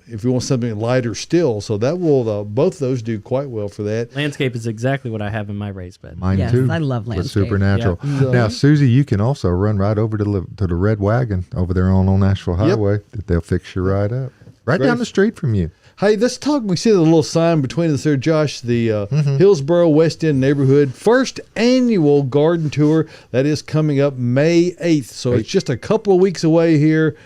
If you want something lighter still, so that will both of those do quite well for that. Landscape is exactly what I have in my raised bed. Mine Yes, too. I love With landscape. Supernatural. Yep. Now, Susie, you can also run right over to the Red Wagon over there on Old Nashville Highway. They'll fix you right up. Right Great. down the street from you. Hey, let's talk. We see the little sign between us there, Josh. The Hillsborough West End neighborhood first annual garden tour that is coming up May 8th. So it's just a couple of weeks away here,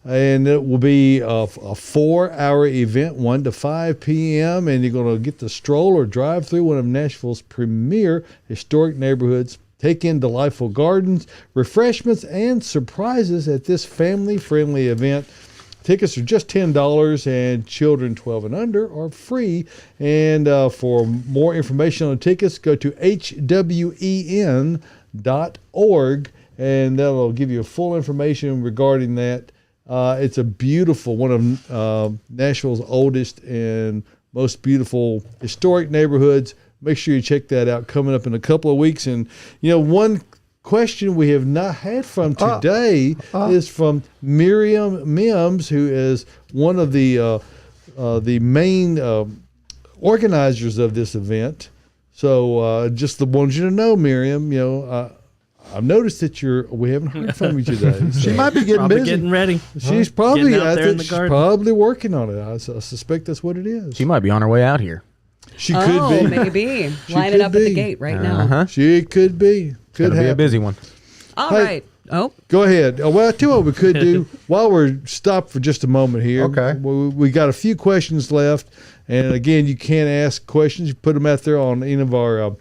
and it will be a 4-hour event, 1 to 5 p.m. And you're going to get to stroll or drive through one of Nashville's premier historic neighborhoods. Take in delightful gardens, refreshments, and surprises at this family-friendly event. Tickets are just $10, and children 12 and under are free. And for more information on tickets, go to hwen.org, and that'll give you full information regarding that. It's a beautiful, one of Nashville's oldest and most beautiful historic neighborhoods. Make sure you check that out, coming up in a couple of weeks. And, one question we have not had from today is from Miriam Mims, who is one of the main organizers of this event. So just wanted you to know, Miriam, I've noticed that we haven't heard from you today. So She might be getting Probably busy. getting ready. she's probably Getting out there in the she's garden. probably working on it. I suspect that's what it is. She might be on her way out here. She Oh, could be. maybe. She Line it could up at the be. gate right now. Uh-huh. She could be. Could Gonna be a happen. busy one. All Hey. right. Oh, Go ahead. Well, I tell you what we could do while we're stopped for just a moment here. Okay. We got a few questions left. And again, you can ask questions. You put them out there on any of our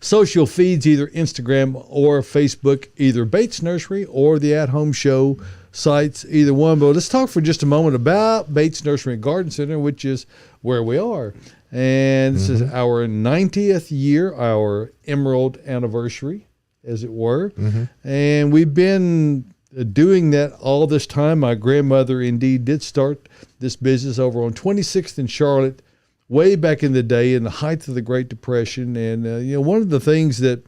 social feeds, either Instagram or Facebook, either Bates Nursery or the At Home Show sites, either one. But let's talk for just a moment about Bates Nursery and Garden Center, which is where we are. And this is our 90th year, our Emerald anniversary, as it were. And we've been doing that all this time. My grandmother indeed did start this business over on 26th in Charlotte way back in the day in the height of the Great Depression. And, one of the things that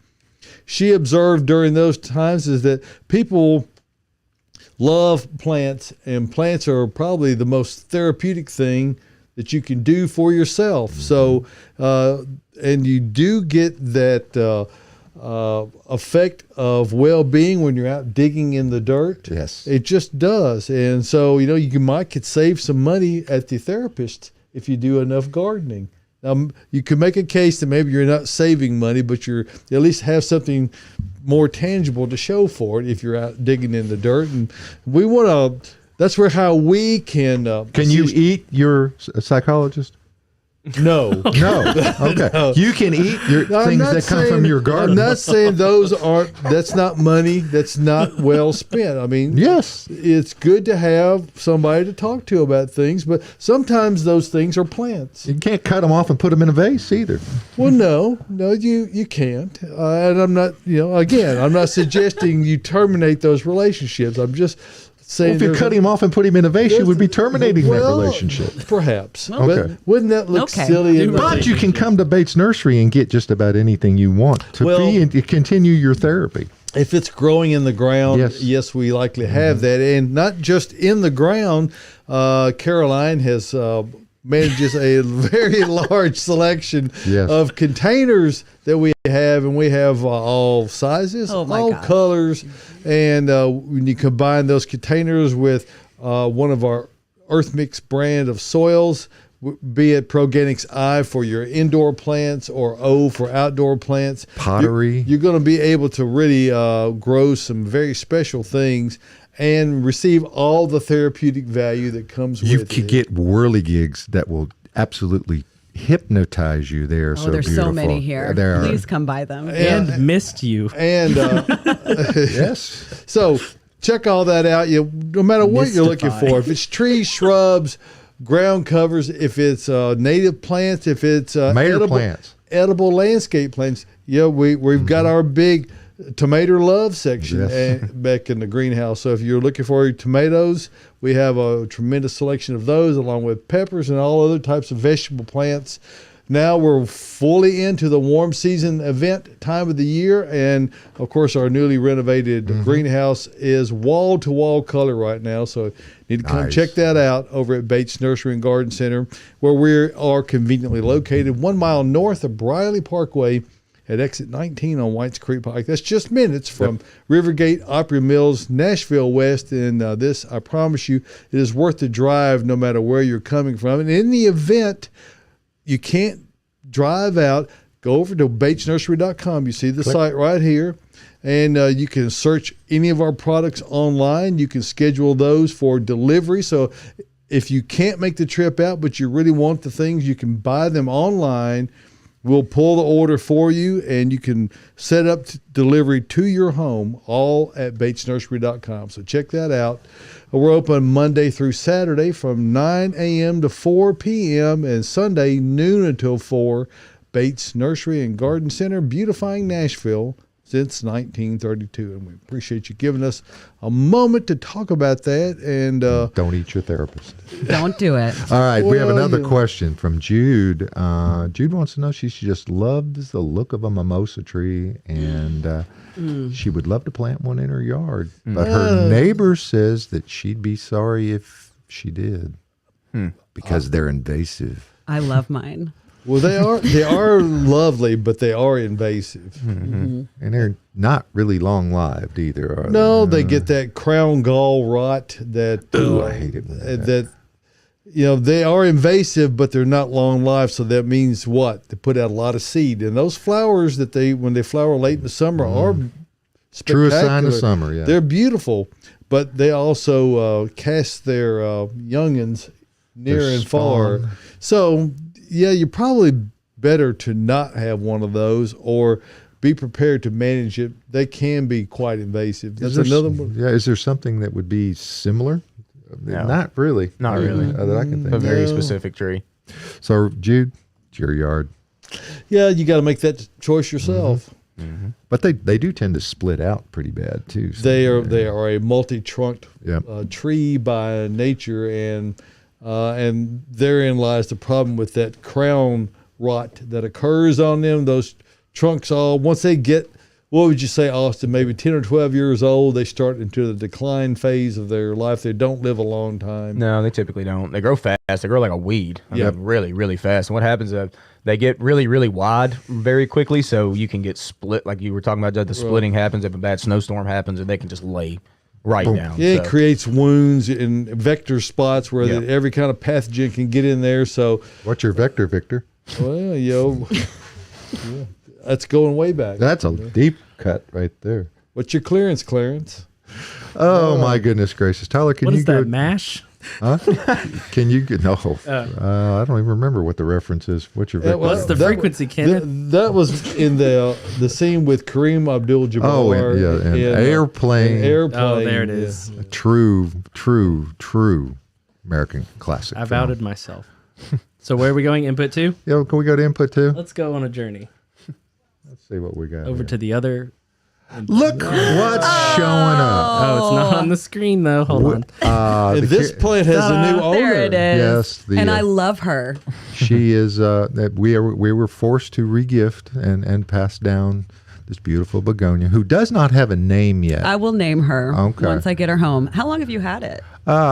she observed during those times is that people love plants, and plants are probably the most therapeutic thing that you can do for yourself. So, and you do get that effect of well-being when you're out digging in the dirt. Yes. It just does. And so, could save some money at the therapist if you do enough gardening. You could make a case that maybe you're not saving money, but you're at least have something more tangible to show for it if you're out digging in the dirt. And we want to, that's where how we can. Can you assist- eat your psychologist? No. No. Okay. You can eat your I'm things not that come saying- from your garden. I'm not saying that's not money. That's not well spent. I mean, Yes. it's good to have somebody to talk to about things, but sometimes those things are plants. You can't cut them off and put them in a vase either. Well, no, you can't. And I'm not, again, I'm not suggesting you terminate those relationships. I'm just saying. Well, if you there's cut a- him off and put him in a vase, you would be terminating well, that relationship. Perhaps. Okay. But wouldn't that look Okay. silly? in the- But you can come to Bates Nursery and get just about anything you want to Well- be and to continue your therapy. If it's growing in the ground, Yes. we likely have that. And not just in the ground. Caroline has manages a very large selection Yes. of containers that we have, and we have all sizes, Oh, my all gosh. colors. And when you combine those containers with one of our Earth Mix brand of soils, be it Proganics I for your indoor plants or O for outdoor plants, Pottery. you're going to be able to really grow some very special things and receive all the therapeutic value that comes You with could it. get whirligigs that will absolutely hypnotize you. They are oh, so there's beautiful. so many here. There are. Please come by them. And missed you. And Yes. so check all that out. No matter what you're looking Mystify. for, if it's trees, shrubs, ground covers, if it's native plants, if it's Mayor plants. edible landscape plants. We've got our big tomato love section Yes. back in the greenhouse. So if you're looking for tomatoes, we have a tremendous selection of those, along with peppers and all other types of vegetable plants. now we're fully into the warm season event time of the year. And of course, our newly renovated greenhouse is wall to wall color right now. So you need to come check that out over at Bates Nursery and Garden Center, where we are conveniently located 1 mile north of Briley Parkway at exit 19 on Whites Creek Pike. That's just minutes from Rivergate, Opry Mills, Nashville West. And this, I promise you, it is worth the drive no matter where you're coming from. And in the event you can't drive out, go over to batesnursery.com. You see the site right here. And you can search any of our products online. You can schedule those for delivery. So if you can't make the trip out, but you really want the things, you can buy them online. We'll pull the order for you, and you can set up delivery to your home, all at batesnursery.com. So check that out. We're open Monday through Saturday from 9 a.m. to 4 p.m. and Sunday noon until 4. Bates Nursery and Garden Center, beautifying Nashville since 1932. And we appreciate you giving us a moment to talk about that. And don't eat your therapist. Don't do it. All right, we have another question from Jude. Jude wants to know, she just loves the look of a mimosa tree, and she would love to plant one in her yard. But her neighbor says that she'd be sorry if she did because they're invasive. I love mine. Well, they are lovely, but they are invasive. And they're not really long-lived either, are No, they? they get that crown gall rot that I hate it. that they are invasive, but they're not long-lived. So that means what? They put out a lot of seed, and those flowers that when they flower late in the summer are spectacular. Truest sign of summer. Yeah, They're beautiful, but they also cast their youngins near Their and far. spawn. So. Yeah, you're probably better to not have one of those, or be prepared to manage it. They can be quite invasive. That's another one. Yeah, is there something that would be similar? No. Not really. Not really. That I can think A of. very specific tree. So, Jude, it's your yard. Yeah, you got to make that choice yourself. But they do tend to split out pretty bad, too. So They are a multi-trunked Yep. tree by nature, and therein lies the problem with that crown rot that occurs on them. Those trunks once they get, what would you say, Austin, maybe 10 or 12 years old, they start into the decline phase of their life. They don't live a long time. No, they typically don't. They grow fast. They grow like a weed. I mean, really, really fast. And what happens is they get really, really wide very quickly, so you can get split. Like you were talking about, the splitting happens if a bad snowstorm happens, and they can just lay right down. Yeah, so. it creates wounds and vector spots where every kind of pathogen can get in there. So, What's your vector, Victor? well, that's going way back. That's a deep cut right there. What's your clearance, Clarence? Oh, my goodness gracious. Tyler, can What you is go? that, MASH? Huh? Can you get? No. I don't even remember what the reference is. What's your vector? What's the frequency, Kenneth? That was in the scene with Kareem Abdul-Jabbar. Oh, and Airplane. Airplane. Oh, there it is. A true American classic. I've film. outed myself. So where are we going? Input 2? Yeah, can we go to input 2? Let's go on a journey Let's see what we got. over here. to the other. Look what's showing up. Oh, it's not on the screen though. Hold on. And this plant has a new owner. There it is. Yes, and I love her. She is. That we were forced to regift and pass down this beautiful begonia, who does not have a name yet. I will name her Okay. once I get her home. How long have you had it?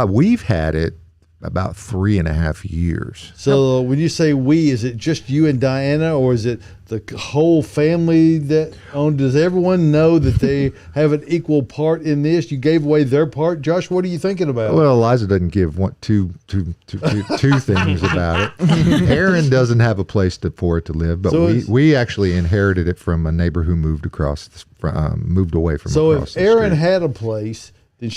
We've had it about 3.5 years. So when you say we, is it just you and Diana, or is it the whole family that owned? Does everyone know that they have an equal part in this? You gave away their part. Josh, what are you thinking about? Well, Eliza doesn't give two things about it. Aaron doesn't have a place for it to live, but So we actually inherited it from a neighbor who moved away from So across if the Aaron street. had a place, then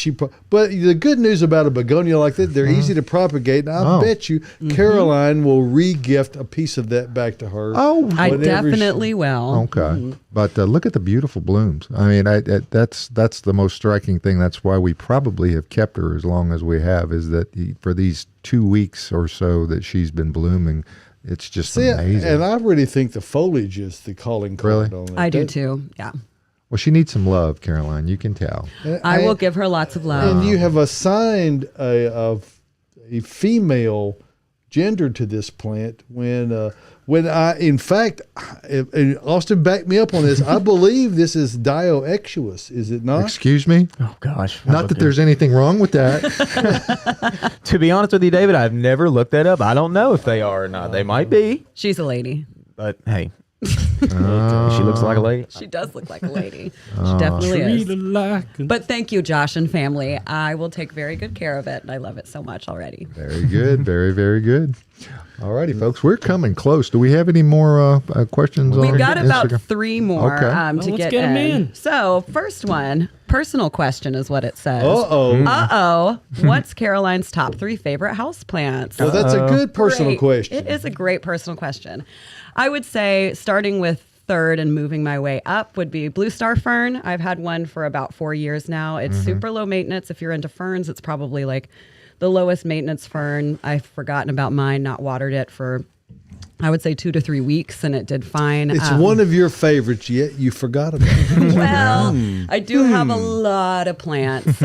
but the good news about a begonia like that, they're easy to propagate. And I bet you Caroline will re-gift a piece of that back to her. Oh, I whatever definitely will. okay. But look at the beautiful blooms. I mean, that's the most striking thing. That's why we probably have kept her as long as we have, is that for these 2 weeks or so that she's been blooming, it's just amazing. And I really think the foliage is the calling card Really? on it. I do too. Yeah. Well, she needs some love, Caroline. You can tell. I will give her lots of love. And you have assigned a female gender to this plant when I, in fact, and Austin backed me up on this. I believe this is dioecious, is it not? Excuse me? Oh, gosh. Not that there's anything wrong with that. To be honest with you, David, I've never looked that up. I don't know if they are or not. They might be, She's a lady. but hey. She looks like a lady. She does look like a lady. She definitely is. But thank you, Josh and family. I will take very good care of it, and I love it so much already. Very good. Very, very good. All righty, folks. We're coming close. Do we have any more questions? We've on got about Instagram? 3 more Okay. to Let's get get 'em in. in. So, first one, personal question is what it says. Uh-oh. What's Caroline's top 3 favorite houseplants? Well, that's a good personal Great. question. It is a great personal question. I would say starting with third and moving my way up would be blue star fern. I've had one for about 4 years now. It's super low maintenance. If you're into ferns, it's probably like the lowest maintenance fern. I've forgotten about mine, not watered it for, I would say 2 to 3 weeks, and it did fine. It's one of your favorites, yet you forgot about it. Well, I do have a lot of plants,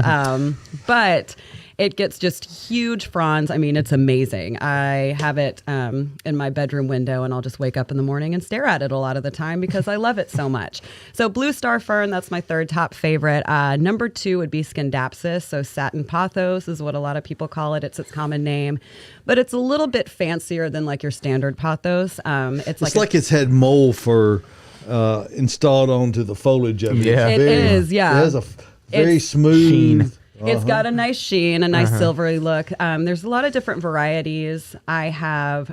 but it gets just huge fronds. I mean, it's amazing. I have it in my bedroom window, and I'll just wake up in the morning and stare at it a lot of the time because I love it so much. So blue star fern, that's my third top favorite. Number 2 would be Scindapsus. So Satin Pothos is what a lot of people call it. It's its common name, but it's a little bit fancier than like your standard pothos. It's like it's had mold for installed onto the foliage of it. Yeah. It is, yeah. It has a very It's smooth sheen. It's got a nice sheen, a nice silvery look. There's a lot of different varieties. I have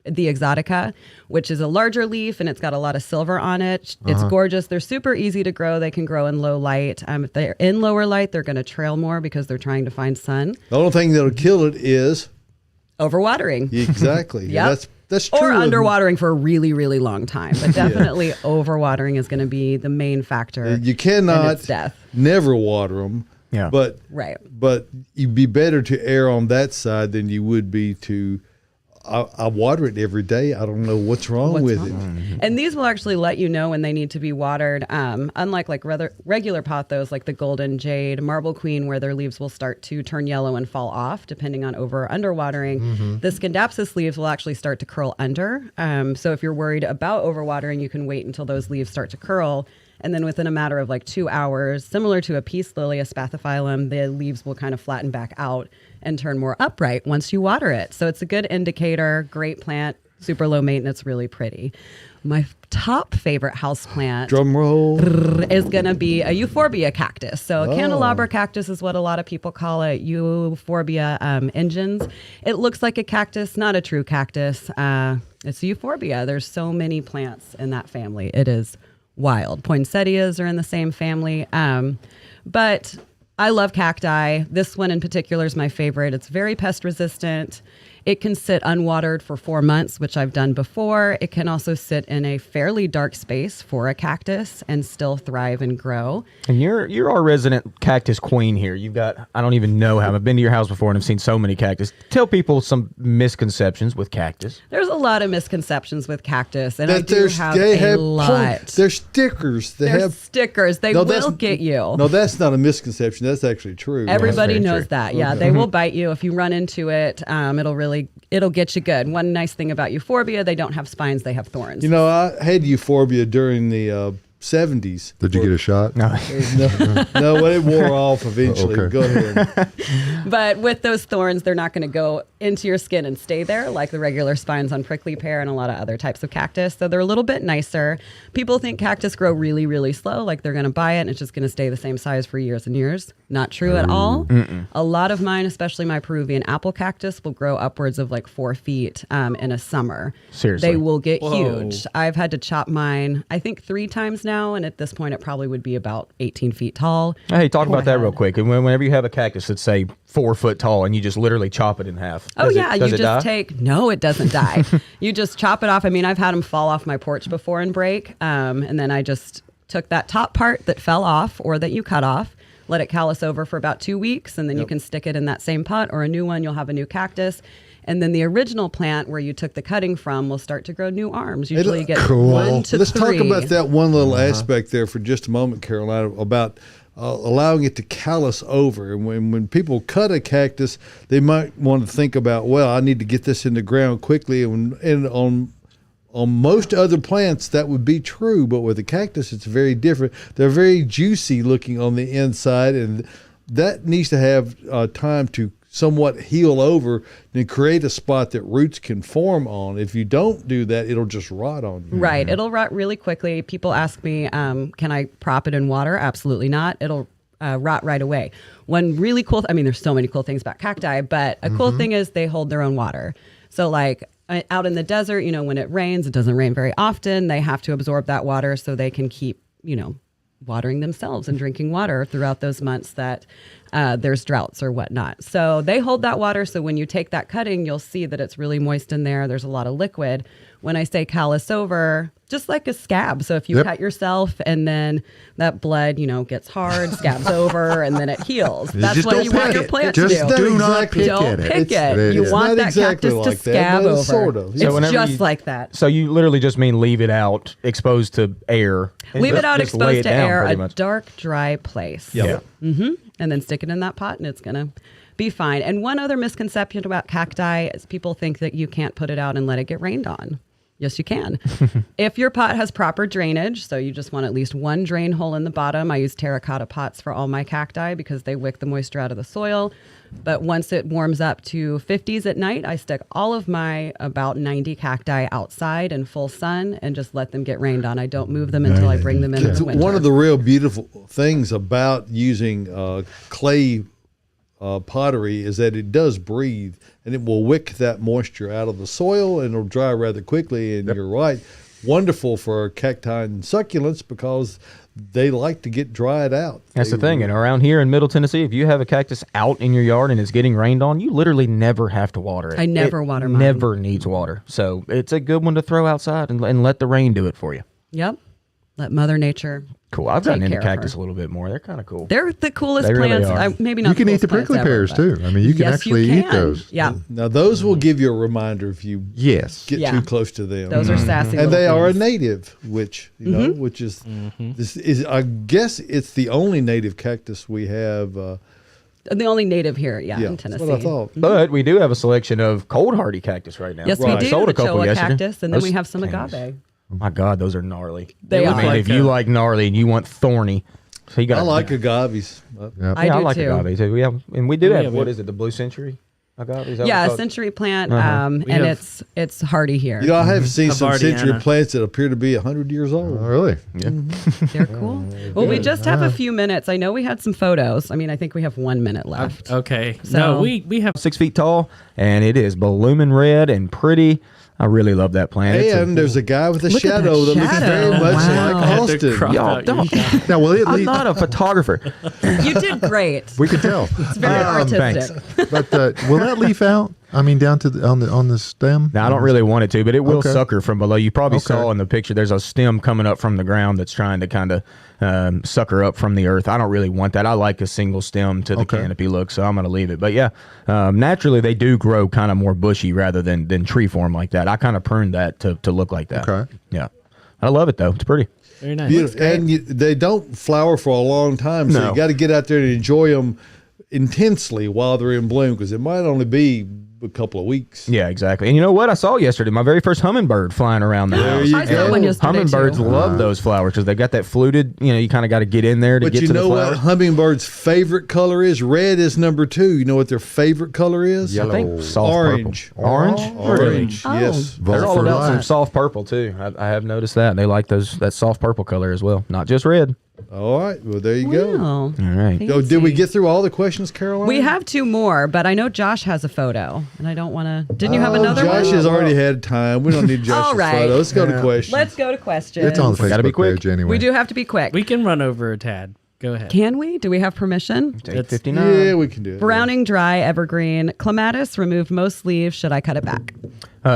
the Exotica, which is a larger leaf, and it's got a lot of silver on it. It's gorgeous. They're super easy to grow. They can grow in low light. If they're in lower light, they're going to trail more because they're trying to find sun. The only thing that'll kill it is Overwatering. exactly. Yep. That's true. Or of- underwatering for a really, really long time. But definitely overwatering is going to be the main factor. You in cannot its death. never water them. Yeah. But Right. But you'd be better to err on that side than you would be to. I water it every day. I don't know what's wrong with it. And these will actually let you know when they need to be watered. Unlike like regular pothos, like the golden jade, marble queen, where their leaves will start to turn yellow and fall off depending on over or under watering. The Scindapsus leaves will actually start to curl under. So if you're worried about overwatering, you can wait until those leaves start to curl. And then within a matter of like 2 hours, similar to a peace lily, a spathiphyllum, the leaves will kind of flatten back out and turn more upright once you water it. So it's a good indicator, great plant, super low maintenance, really pretty. My top favorite house plant Drum roll. is going to be a Euphorbia cactus. So a candelabra cactus is what a lot of people call it, Euphorbia ingens. It looks like a cactus, not a true cactus. It's Euphorbia. There's so many plants in that family. It is wild. Poinsettias are in the same family. But I love cacti. This one in particular is my favorite. It's very pest resistant. It can sit unwatered for 4 months, which I've done before. It can also sit in a fairly dark space for a cactus and still thrive and grow. And you're our resident cactus queen here. You've got, I don't even know how. I've been to your house before and I've seen so many cactus. Tell people some misconceptions with cactus. There's a lot of misconceptions with cactus, and I That do have a lot. They're stickers. They They're have stickers. They No, will that's- get you. No, that's not a misconception. That's actually true. Everybody very knows true. that. Yeah, they will bite you if you run into it. It'll get you good. One nice thing about Euphorbia, they don't have spines; they have thorns. You know, I had euphorbia during the 70s. Did you get a shot? No. No, well, it wore off eventually. Okay. Go ahead. But with those thorns, they're not going to go into your skin and stay there like the regular spines on prickly pear and a lot of other types of cactus. So they're a little bit nicer. People think cactus grow really, really slow, like they're going to buy it and it's just going to stay the same size for years and years. Not true at all. A lot of mine, especially my Peruvian apple cactus, will grow upwards of like 4 feet in a summer. Seriously? They will get Whoa. huge. I've had to chop mine, I think 3 times now. And at this point, it probably would be about 18 feet tall. Hey, talk about that ahead. real quick. And whenever you have a cactus that's, say, 4 foot tall and you just literally chop it in half. Oh, does yeah. It, does You it die? just no, it doesn't die. You just chop it off. I mean, I've had them fall off my porch before and break. And then I just took that top part that fell off or that you cut off, let it callus over for about 2 weeks, and then you can stick it in that same pot or a new one. You'll have a new cactus. And then the original plant where you took the cutting from will start to grow new arms. Usually you get Cool. 1 to Let's 3. talk about that one little aspect there for just a moment, Carolina, about allowing it to callus over. And when people cut a cactus, they might want to think about, well, I need to get this in the ground quickly. And on most other plants, that would be true. But with a cactus, it's very different. They're very juicy looking on the inside, and that needs to have time to somewhat heal over and create a spot that roots can form on. If you don't do that, it'll just rot on you. Right. It'll rot really quickly. People ask me, can I prop it in water? Absolutely not. It'll rot right away. One really cool, there's so many cool things about cacti, but a cool thing is they hold their own water. So like out in the desert, when it rains, it doesn't rain very often. They have to absorb that water so they can keep, watering themselves and drinking water throughout those months that there's droughts or whatnot. So they hold that water. So when you take that cutting, you'll see that it's really moist in there. There's a lot of liquid. When I say callus over, just like a scab. So if you cut yourself and then that blood, gets hard, scabs over, and then it heals. That's what you want your plants to do. Just do not pick Don't at it. pick it. You want that exactly cactus like to that, scab but over. it's sort of. So It's whenever just you- like that. So you literally just mean leave it out, exposed to air. and Leave it just- out just lay exposed it to down, air, pretty a much. dark, dry place. Yeah. And then stick it in that pot and it's going to be fine. And one other misconception about cacti is people think that you can't put it out and let it get rained on. Yes, you can. If your pot has proper drainage, so you just want at least one drain hole in the bottom. I use terracotta pots for all my cacti because they wick the moisture out of the soil. But once it warms up to 50s at night, I stick all of my about 90 cacti outside in full sun and just let them get rained on. I don't move them until I bring them in the winter. One of the real beautiful things about using clay pottery is that it does breathe, and it will wick that moisture out of the soil, and it'll dry rather quickly. And you're right, wonderful for cacti and succulents because they like to get dried out. That's the thing. And around here in Middle Tennessee, if you have a cactus out in your yard and it's getting rained on, you literally never have to water it. I never water mine. Never needs water. So it's a good one to throw outside and let the rain do it for you. Yep. Let Mother Nature. Cool. I've gotten Take into care of cactus her. a little bit more. They're kind of cool. They're the coolest They really plants. are. Maybe not. You can eat the coolest prickly plants pears ever, too. I mean, you can yes, actually you eat can. those. Yeah. Now those will give you a reminder if you Yes. get Yeah. too close to them. Those are sassy. and little they are a things. native, which which is this is I guess it's the only native cactus we have. The only native here, in That's Tennessee. what I thought. But we do have a selection of cold hardy cactus right now. Yes, Right. we do. Sold a The couple cholla yesterday. cactus, and then Those we have some things. agave. Oh my God, those are gnarly. They I are. mean, like if you a- like gnarly and you want thorny, so you got. I like agaves. Yep. I do like too. agave too. We have, and we do Oh, have yeah, what we- is it? The Blue Century agave. Is that Yeah, what a it's called? century plant, We and have- it's hardy here. You know, I have seen some Havartiana. century plants that appear to be 100 years old. Oh, really? Yeah. They're cool. Well, we just have a few minutes. I know we had some photos. I think we have 1 minute left. Okay. So- No, we have 6 feet tall, and it is blooming red and pretty. I really love that plant. It's a- And there's a guy with a Look at that shadow that looks shadow. very much Wow. like I had to Austin. crop Y'all out your don't. shot. Now, will it I'm leave? not a photographer. You did great. We could tell. It's very artistic. But will that leaf out? Down to on the stem. Now, I don't really want it to, but it will Okay. sucker from below. You probably Okay. saw in the picture, there's a stem coming up from the ground that's trying to kind of sucker up from the earth. I don't really want that. I like a single stem to the Okay. canopy look, so I'm going to leave it. But yeah, naturally they do grow kind of more bushy rather than tree form like that. I kind of pruned that to look like that. Okay. Yeah. I love it, though. It's pretty. very nice. Beautiful. And they don't flower for a long time, so No. you got to get out there and enjoy them intensely while they're in bloom because it might only be a couple of weeks. Yeah, exactly. And you know what? I saw yesterday my very first hummingbird flying around the house. you I go. saw one yesterday Hummingbirds too. love those flowers because they got that fluted. You kind of got to get in there to But get you to the know what flowers. hummingbird's favorite color is? Red is number 2. You know what their favorite color is? Yellow. I think soft Orange. purple. Orange? Orange. Oh. Yes. Vote They're all for about that. some soft purple too. I have noticed that they like that soft purple color as well, not just red. All right. Well, there you go. Wow. All right. So, did we Fancy. get through all the questions, Caroline? We have 2 more, but I know Josh has a photo, and I don't want to. Didn't you have another Josh one? has already had time. We don't need Josh's All right. photo. Let's go to questions. Let's go to questions. It's on the We gotta be Facebook quick. page anyway. We do have to be quick. We can run over a tad. Go ahead. Can we? Do we have permission? It's- 59. Yeah, we can do it. Browning dry evergreen. Clematis removed most leaves. Should I cut it back?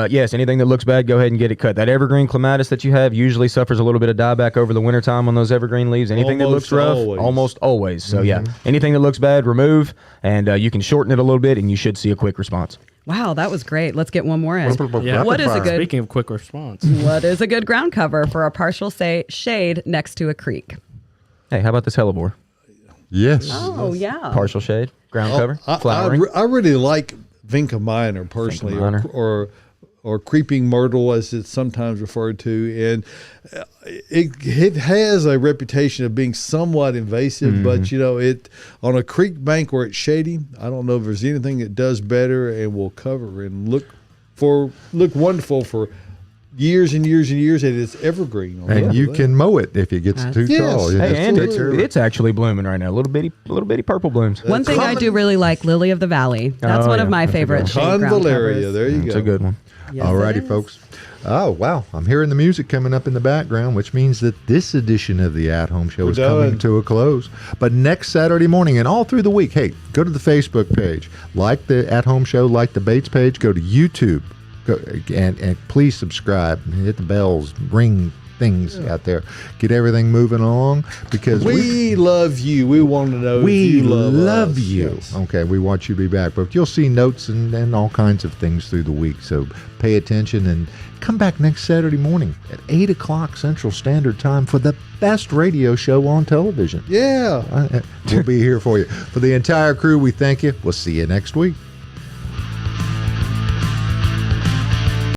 Yes, anything that looks bad, go ahead and get it cut. That evergreen clematis that you have usually suffers a little bit of dieback over the wintertime on those evergreen leaves. Anything that looks Almost rough, always. almost always. So yeah, anything that looks bad, remove, and you can shorten it a little bit, and you should see a quick response. Wow, that was great. Let's get one more in. Yeah. What is a good Speaking of quick response, What is a good ground cover for a partial shade next to a creek? Hey, how about this hellebore? Yes. Oh, yeah. Partial shade, ground cover, I flowering. really like Vinca minor personally, Vinca minor. or creeping myrtle as it's sometimes referred to, and it has a reputation of being somewhat invasive, but it on a creek bank where it's shady, I don't know if there's anything that does better and will cover and look wonderful for years and years and years, and it's evergreen. On And top you of can mow it if it gets too Yes. tall. Hey, and Absolutely. it's actually blooming right now. Little bitty purple blooms. One thing I do really like, Lily of the Valley. That's Oh, one of yeah. my That's a favorite good shade ground Convallaria. covers. There you It's go. a good one. Yes, it Alrighty, is. folks. Oh, wow. I'm hearing the music coming up in the background, which means that this edition of the At Home Show is coming done. to a close. But next Saturday morning and all through the week, hey, go to the Facebook page, like the At Home Show, like the Bates page, go to YouTube, and please subscribe, hit the bells, ring things out there, get everything moving along, because We love you. We want to know we if you love us. you. Yes. Okay, we want you to be back. But you'll see notes and all kinds of things through the week. So pay attention and come back next Saturday morning at 8 o'clock Central Standard Time for the best radio show on television. Yeah. We'll be here for you. For the entire crew, we thank you. We'll see you next week.